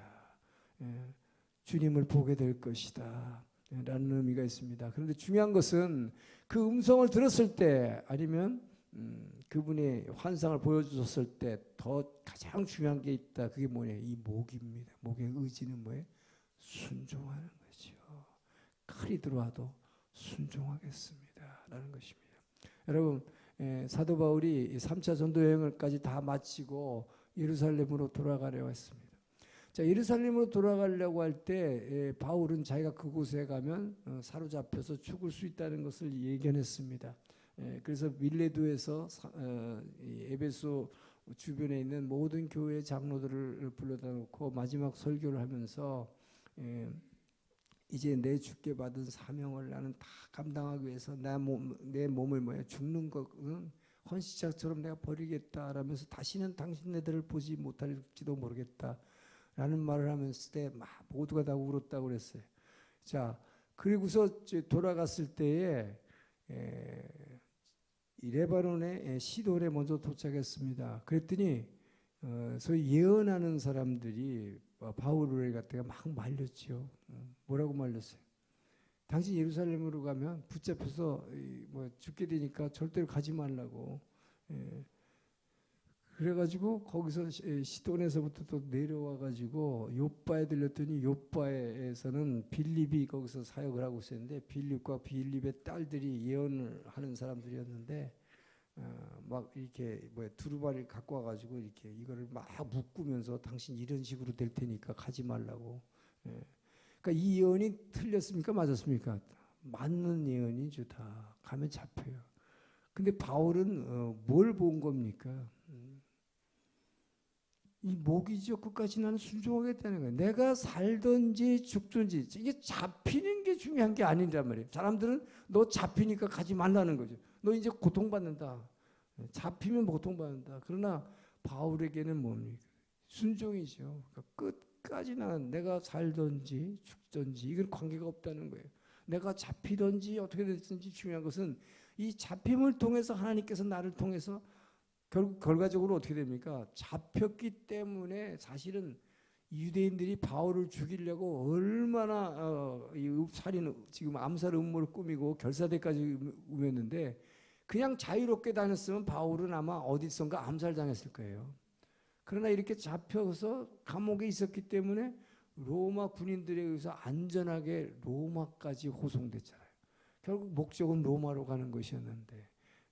[SPEAKER 1] 주님을 보게 될 것이다. 라는 의미가 있습니다. 그런데 중요한 것은 그 음성을 들었을 때 아니면 그분의 환상을 보여주셨을 때 더 가장 중요한 게 있다. 그게 뭐냐? 이 목입니다. 목의 의지는 뭐예요? 순종하는 거죠. 칼이 들어와도 순종하겠습니다. 라는 것입니다. 여러분 사도 바울이 3차 전도 여행을까지 다 마치고 예루살렘으로 돌아가려고 했습니다. 자, 예루살렘으로 돌아가려고 할 때 바울은 자기가 그곳에 가면 사로잡혀서 죽을 수 있다는 것을 예견했습니다. 그래서 밀레도에서 에베소 주변에 있는 모든 교회 장로들을 불러다 놓고 마지막 설교를 하면서 이제 내 주께 받은 사명을 나는 다 감당하기 위해서 내 몸을 뭐야 죽는 것은 헌시작처럼 내가 버리겠다라면서 다시는 당신네들을 보지 못할지도 모르겠다라는 말을 하면서 때 막 모두가 다 울었다고 그랬어요. 자, 그리고서 돌아갔을 때에 이 레바논의 시돈에 먼저 도착했습니다. 그랬더니 소위 예언하는 사람들이 바울을 갖다가 막 말렸죠. 뭐라고 말렸어요? 당신 예루살렘으로 가면 붙잡혀서 뭐 죽게 되니까 절대로 가지 말라고. 그래가지고 거기서 시돈에서부터 또 내려와가지고 요빠에 들렸더니 요빠에서는 빌립이 거기서 사역을 하고 있었는데 빌립과 빌립의 딸들이 예언을 하는 사람들이었는데 막 이렇게 뭐 두루마리를 갖고 와가지고 이렇게 이거를 막 묶으면서 당신 이런 식으로 될 테니까 가지 말라고. 그러니까 이 예언이 틀렸습니까? 맞았습니까? 맞는 예언이죠. 다 가면 잡혀요. 근데 바울은 뭘 본 겁니까? 이 목이죠. 끝까지 나는 순종하겠다는 거예요. 내가 살든지 죽든지 이게 잡히는 게 중요한 게 아니란 말이에요. 사람들은 너 잡히니까 가지 말라는 거죠. 너 이제 고통받는다. 잡히면 고통받는다. 그러나 바울에게는 뭡니까? 순종이죠. 그러니까 끝까지 나는 내가 살든지 죽든지 이건 관계가 없다는 거예요. 내가 잡히든지 어떻게 됐든지 중요한 것은 이 잡힘을 통해서 하나님께서 나를 통해서 결국 결과적으로 어떻게 됩니까? 잡혔기 때문에 사실은 유대인들이 바울을 죽이려고 얼마나 이 살인 지금 암살 음모를 꾸미고 결사대까지 우겼는데 그냥 자유롭게 다녔으면 바울은 아마 어디선가 암살당했을 거예요. 그러나 이렇게 잡혀서 감옥에 있었기 때문에 로마 군인들에 의해서 안전하게 로마까지 호송됐잖아요. 결국 목적은 로마로 가는 것이었는데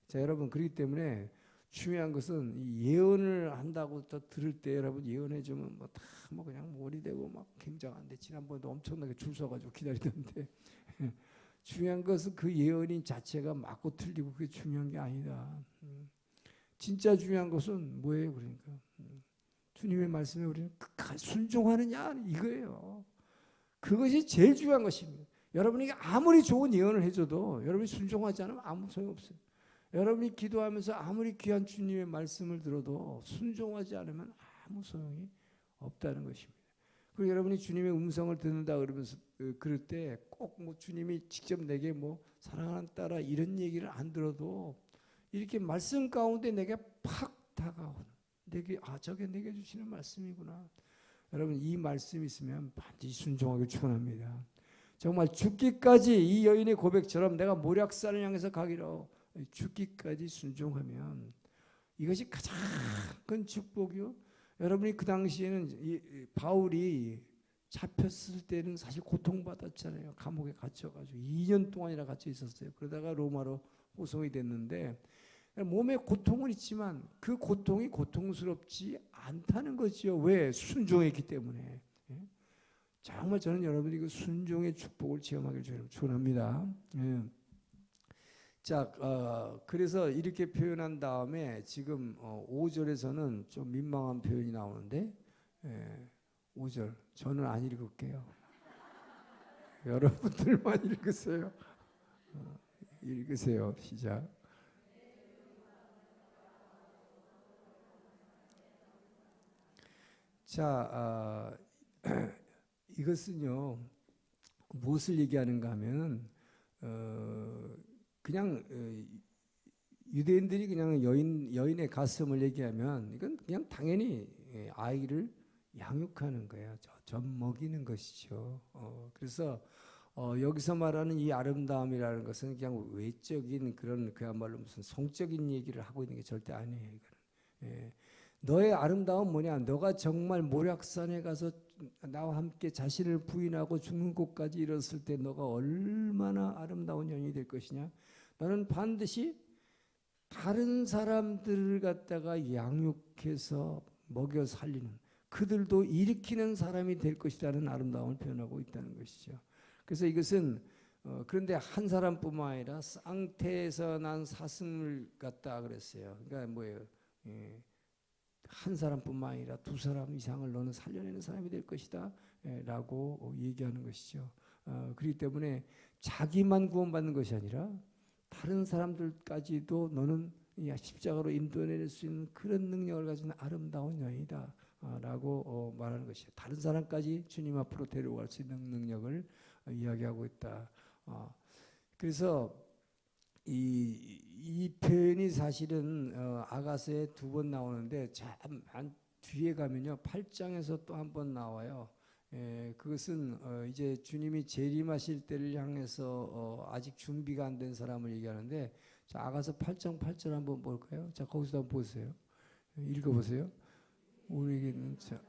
[SPEAKER 1] 자 여러분 그렇기 때문에 중요한 것은 이 예언을 한다고 들을 때 여러분 예언해주면 뭐 다 뭐 그냥 몰이 되고 막 굉장한데 지난번에도 엄청나게 줄 서가지고 기다리던데 중요한 것은 그 예언인 자체가 맞고 틀리고 그게 중요한 게 아니다. 진짜 중요한 것은 뭐예요? 그러니까 주님의 말씀에 우리는 끝까지 순종하느냐 이거예요. 그것이 제일 중요한 것입니다. 여러분이 아무리 좋은 예언을 해줘도 여러분이 순종하지 않으면 아무 소용없어요. 여러분이 기도하면서 아무리 귀한 주님의 말씀을 들어도 순종하지 않으면 아무 소용이 없다는 것입니다. 그리고 여러분이 주님의 음성을 듣는다 그러면서 그럴 때 꼭 뭐 주님이 직접 내게 뭐 사랑하는 딸아 이런 얘기를 안 들어도 이렇게 말씀 가운데 내게 팍 다가오는, 내게 저게 내게 주시는 말씀이구나. 여러분 이 말씀이 있으면 반드시 순종하길 축원합니다. 정말 죽기까지 이 여인의 고백처럼 내가 모략산을 향해서 가기로 죽기까지 순종하면 이것이 가장 큰 축복이요. 여러분이 그 당시에는 바울이 잡혔을 때는 사실 고통받았잖아요. 감옥에 갇혀가지고 2년 동안이나 갇혀 있었어요. 그러다가 로마로 호송이 됐는데 몸에 고통은 있지만 그 고통이 고통스럽지 않다는 거지요. 왜? 순종했기 때문에. 정말 저는 여러분이 그 순종의 축복을 체험하기를 축원합니다. 자, 그래서 이렇게 표현한 다음에 지금 5절에서는 좀 민망한 표현이 나오는데 5절 저는 안 읽을게요. 여러분들만 읽으세요. 읽으세요. 시작. 자, 이것은요 무엇을 얘기하는가 하면 그냥 유대인들이 그냥 여인의 가슴을 얘기하면 이건 그냥 당연히 아이를 양육하는 거예요. 젖 먹이는 것이죠. 그래서 여기서 말하는 이 아름다움이라는 것은 그냥 외적인 그런 그야말로 무슨 성적인 얘기를 하고 있는 게 절대 아니에요. 이거는. 너의 아름다움은 뭐냐? 너가 정말 모략산에 가서 나와 함께 자신을 부인하고 죽는 곳까지 이뤘을 때 너가 얼마나 아름다운 여인이 될 것이냐? 너는 반드시 다른 사람들을 갖다가 양육해서 먹여 살리는, 그들도 일으키는 사람이 될 것이라는 아름다움을 표현하고 있다는 것이죠. 그래서 이것은 그런데 한 사람뿐만 아니라 쌍태에서 난 사슴을 갖다 그랬어요. 그러니까 뭐예요? 한 사람뿐만 아니라 두 사람 이상을 너는 살려내는 사람이 될 것이다 라고 얘기하는 것이죠. 그렇기 때문에 자기만 구원받는 것이 아니라 다른 사람들까지도 너는 십자가로 인도해낼 수 있는 그런 능력을 가진 아름다운 여인이다 라고 말하는 것이죠. 다른 사람까지 주님 앞으로 데려갈 수 있는 능력을 이야기하고 있다. 그래서 이 표현이 사실은 아가서에 2번 나오는데 참 뒤에 가면요 8장에서 또 한 번 나와요. 그것은 이제 주님이 재림하실 때를 향해서 아직 준비가 안 된 사람을 얘기하는데, 자, 아가서 8장 8절 한번 볼까요? 자, 거기서 한번 보세요. 읽어보세요. 우리에게는 자.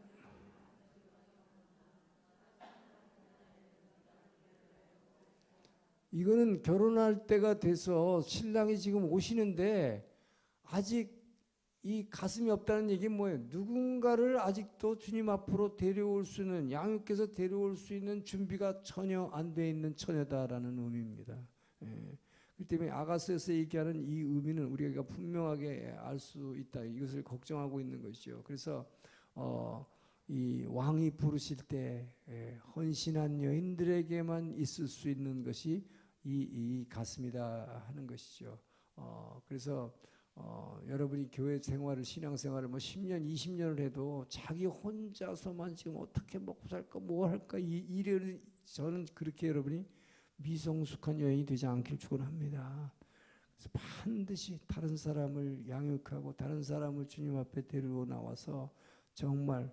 [SPEAKER 1] 이거는 결혼할 때가 돼서 신랑이 지금 오시는데 아직 이 가슴이 없다는 얘기는 뭐예요? 누군가를 아직도 주님 앞으로 데려올 수 있는, 양육해서 데려올 수 있는 준비가 전혀 안 돼 있는 처녀다라는 의미입니다. 그렇기 때문에 아가서에서 얘기하는 이 의미는 우리가 분명하게 알 수 있다. 이것을 걱정하고 있는 것이죠. 그래서 이 왕이 부르실 때 헌신한 여인들에게만 있을 수 있는 것이 이 가슴이다 하는 것이죠. 그래서 여러분이 교회 생활을, 신앙생활을 뭐 10년, 20년을 해도 자기 혼자서만 지금 어떻게 먹고 살까, 뭐 할까 이래는, 저는 그렇게 여러분이 미성숙한 여인이 되지 않기를 축원합니다. 그래서 반드시 다른 사람을 양육하고 다른 사람을 주님 앞에 데리고 나와서 정말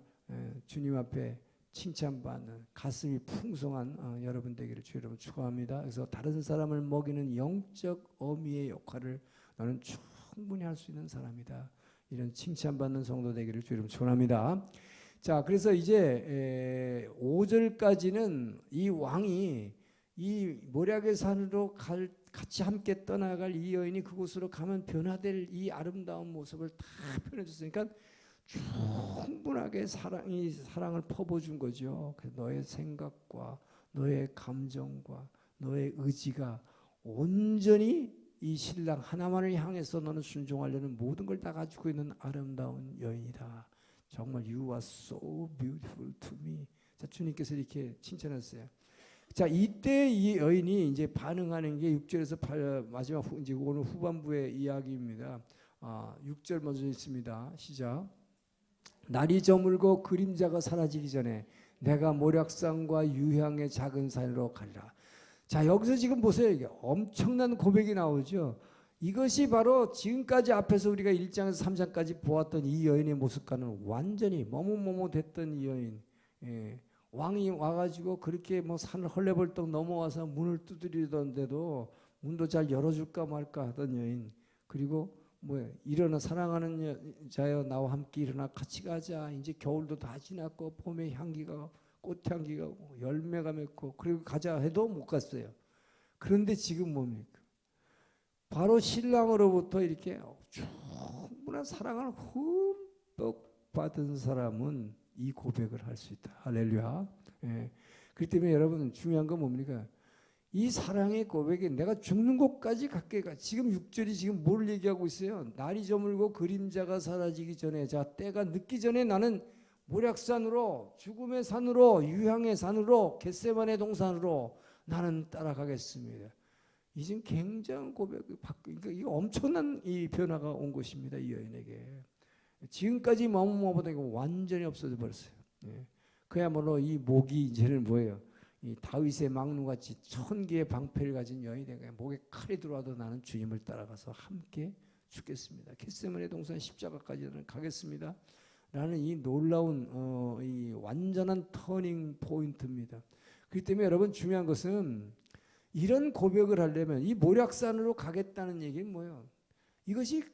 [SPEAKER 1] 주님 앞에 칭찬받는 가슴이 풍성한 여러분 되기를 주 여러분 축원합니다. 그래서 다른 사람을 먹이는 영적 어미의 역할을 너는 충분히 할 수 있는 사람이다. 이런 칭찬받는 성도 되기를 주 여러분 축원합니다. 자, 그래서 이제 5절까지는 이 왕이 이 모략의 산으로 같이 함께 떠나갈 이 여인이 그곳으로 가면 변화될 이 아름다운 모습을 다 표현해 줬으니까 충분하게 사랑을 퍼부어준 거죠. 너의 생각과 너의 감정과 너의 의지가 온전히 이 신랑 하나만을 향해서 너는 순종하려는 모든 걸 다 가지고 있는 아름다운 여인이다. 정말 you are so beautiful to me. 자, 주님께서 이렇게 칭찬했어요. 자, 이때 이 여인이 이제 반응하는 게 6절에서 마지막 이제 오늘 후반부의 이야기입니다. 6절 먼저 있습니다. 시작. 날이 저물고 그림자가 사라지기 전에 내가 모략산과 유향의 작은 산으로 가리라. 자, 여기서 지금 보세요. 이게 엄청난 고백이 나오죠. 이것이 바로 지금까지 앞에서 우리가 1장에서 3장까지 보았던 이 여인의 모습과는 완전히 머뭇머뭇했던 이 여인. 예. 왕이 와가지고 그렇게 뭐 산을 헐레벌떡 넘어와서 문을 두드리던데도 문도 잘 열어줄까 말까 하던 여인. 그리고 뭐 일어나 사랑하는 자여 나와 함께 일어나 같이 가자. 이제 겨울도 다 지났고 봄의 향기가 꽃향기가 열매가 맺고 그리고 가자 해도 못 갔어요. 그런데 지금 뭡니까? 바로 신랑으로부터 이렇게 충분한 사랑을 흠뻑 받은 사람은 이 고백을 할 수 있다. 할렐루야. 예. 그렇기 때문에 여러분 중요한 건 뭡니까? 이 사랑의 고백이 내가 죽는 곳까지 갖게 가. 지금 6절이 지금 뭘 얘기하고 있어요? 날이 저물고 그림자가 사라지기 전에, 자 때가 늦기 전에 나는 모략산으로, 죽음의 산으로, 유향의 산으로, 겟세마네 동산으로 나는 따라가겠습니다. 이 지금 굉장한 고백이 그러니까 이 엄청난 이 변화가 온 것입니다. 이 여인에게. 지금까지 머뭇머뭇한 게 완전히 없어져 버렸어요. 예. 그야말로 이 목이 이제는 뭐예요? 이 다윗의 망루같이 1000개의 방패를 가진 여인에게 목에 칼이 들어와도 나는 주님을 따라가서 함께 죽겠습니다. 겟세마네 동산 십자가까지 나는 가겠습니다. 라는 이 놀라운 이 완전한 터닝 포인트입니다. 그렇기 때문에 여러분 중요한 것은 이런 고백을 하려면 이 모략산으로 가겠다는 얘기는 뭐예요? 이것이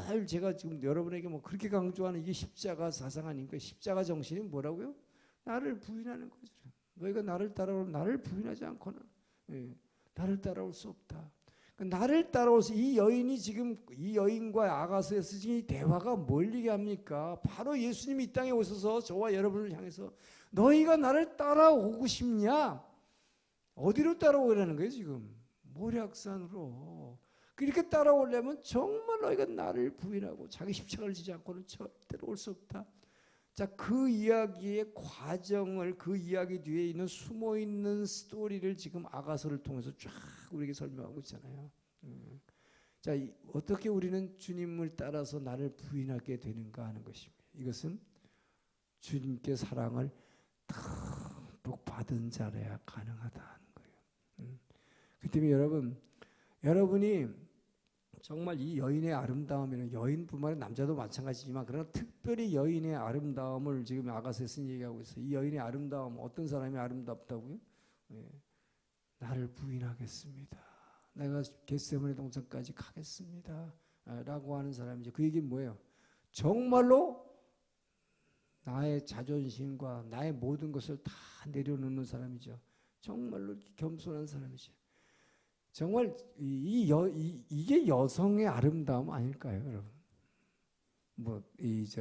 [SPEAKER 1] 늘 제가 지금 여러분에게 뭐 그렇게 강조하는 이게 십자가 사상 아닙니까? 십자가 정신이 뭐라고요? 나를 부인하는 거죠. 너희가 나를 따라오면 나를 부인하지 않고는 나를 따라올 수 없다. 그러니까 나를 따라오서 이 여인이 지금 이 여인과 아가서에서 지금 이 대화가 뭘 얘기합니까? 바로 예수님이 이 땅에 오셔서 저와 여러분을 향해서 너희가 나를 따라오고 싶냐? 어디로 따라오라는 거예요 지금? 모략산으로. 그렇게 따라오려면 정말 너희가 나를 부인하고 자기 십자가를 지지 않고는 절대로 올 수 없다. 자, 그 이야기의 과정을 그 이야기 뒤에 있는 숨어있는 스토리를 지금 아가서를 통해서 쫙 우리에게 설명하고 있잖아요. 자, 어떻게 우리는 주님을 따라서 나를 부인하게 되는가 하는 것입니다. 이것은 주님께 사랑을 듬뿍 받은 자라야 가능하다 하는 거예요. 그 때문에 여러분이 정말 이 여인의 아름다움이는 여인뿐만 아니라 남자도 마찬가지지만 그러나 특별히 여인의 아름다움을 지금 아가서에서 얘기하고 있어요. 이 여인의 아름다움, 어떤 사람이 아름답다고요? 나를 부인하겠습니다. 내가 겟세마네 동산까지 가겠습니다. 라고 하는 사람이죠. 그 얘기는 뭐예요? 정말로 나의 자존심과 나의 모든 것을 다 내려놓는 사람이죠. 정말로 겸손한 사람이죠. 정말 이게 여성의 아름다움 아닐까요, 여러분?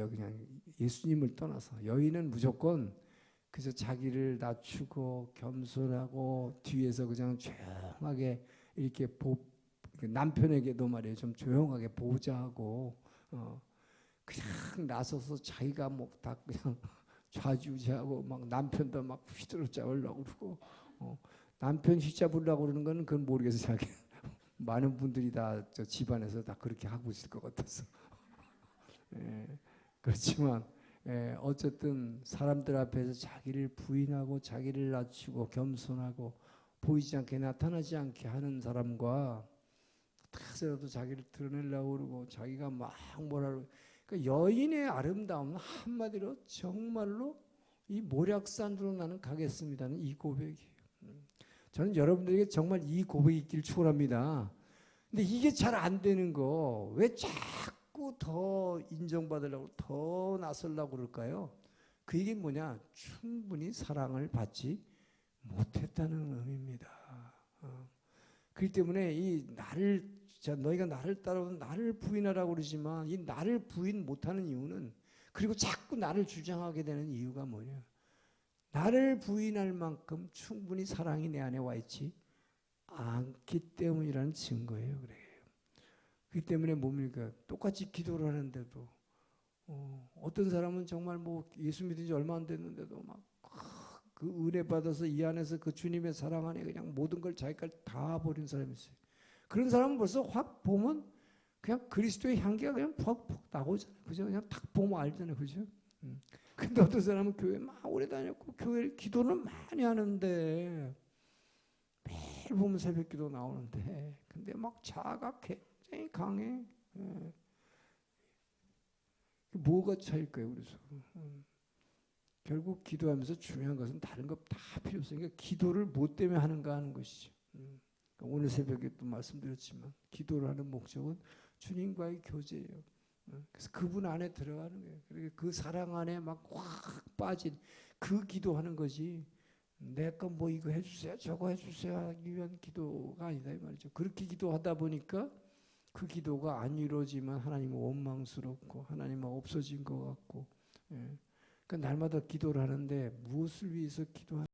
[SPEAKER 1] 그냥 예수님을 떠나서 여인은 무조건 그저 자기를 낮추고 겸손하고 뒤에서 그냥 조용하게 이렇게 남편에게도 말이에요, 좀 조용하게 보좌하고 그냥 나서서 자기가 뭐 다 그냥 좌지우지하고 막 남편도 막 휘두르 잡으려고 그러고. 남편 휘잡으려고 그러는 건 그건 모르겠어요. 자기 많은 분들이 다 저 집안에서 다 그렇게 하고 있을 것 같아서. 그렇지만 어쨌든 사람들 앞에서 자기를 부인하고 자기를 낮추고 겸손하고 보이지 않게 나타나지 않게 하는 사람과 탁서라도 자기를 드러내려고 그러고 자기가 막 뭐라고. 그러니까 여인의 아름다움은 한마디로 정말로 이 모략산으로 나는 가겠습니다는 이 고백이에요. 저는 여러분들에게 정말 이 고백이 있길 축원합니다. 근데 이게 잘 안 되는 거 왜 자꾸 더 인정받으려고 더 나서려고 그럴까요? 그 얘기는 뭐냐? 충분히 사랑을 받지 못했다는 의미입니다. 그렇기 때문에 너희가 나를 따라오면 나를 부인하라고 그러지만 이 나를 부인 못하는 이유는 그리고 자꾸 나를 주장하게 되는 이유가 뭐냐? 나를 부인할 만큼 충분히 사랑이 내 안에 와 있지 않기 때문이라는 증거예요. 그래요. 그렇기 때문에 뭡니까? 똑같이 기도를 하는데도 어떤 사람은 정말 뭐 예수 믿은 지 얼마 안 됐는데도 막 그 은혜 받아서 이 안에서 그 주님의 사랑 안에 그냥 모든 걸 자기가 다 버린 사람이 있어요. 그런 사람은 벌써 확 보면 그냥 그리스도의 향기가 그냥 퍽퍽 나오잖아요. 그죠? 그냥 딱 보면 알잖아요. 그죠? 근데 어떤 사람은 교회 막 오래 다녔고 교회 기도는 많이 하는데 매일 보면 새벽 기도 나오는데 근데 막 자아가 굉장히 강해. 예. 뭐가 차일까요? 그래서 결국 기도하면서 중요한 것은 다른 것 다 필요 없어요. 그러니까 기도를 뭐 때문에 하는가 하는 것이죠. 그러니까 오늘 새벽에 또 말씀드렸지만 기도를 하는 목적은 주님과의 교제예요. 그래서 그분 안에 들어가는 거예요. 그러니까 그 사랑 안에 막 확 빠진 그 기도하는 것이 내가 뭐 이거 해주세요 저거 해주세요 하기 위한 기도가 아니다 이 말이죠. 그렇게 기도하다 보니까 그 기도가 안 이루어지면 하나님은 원망스럽고 하나님은 없어진 것 같고 예. 그러니까 날마다 기도를 하는데 무엇을 위해서 기도하는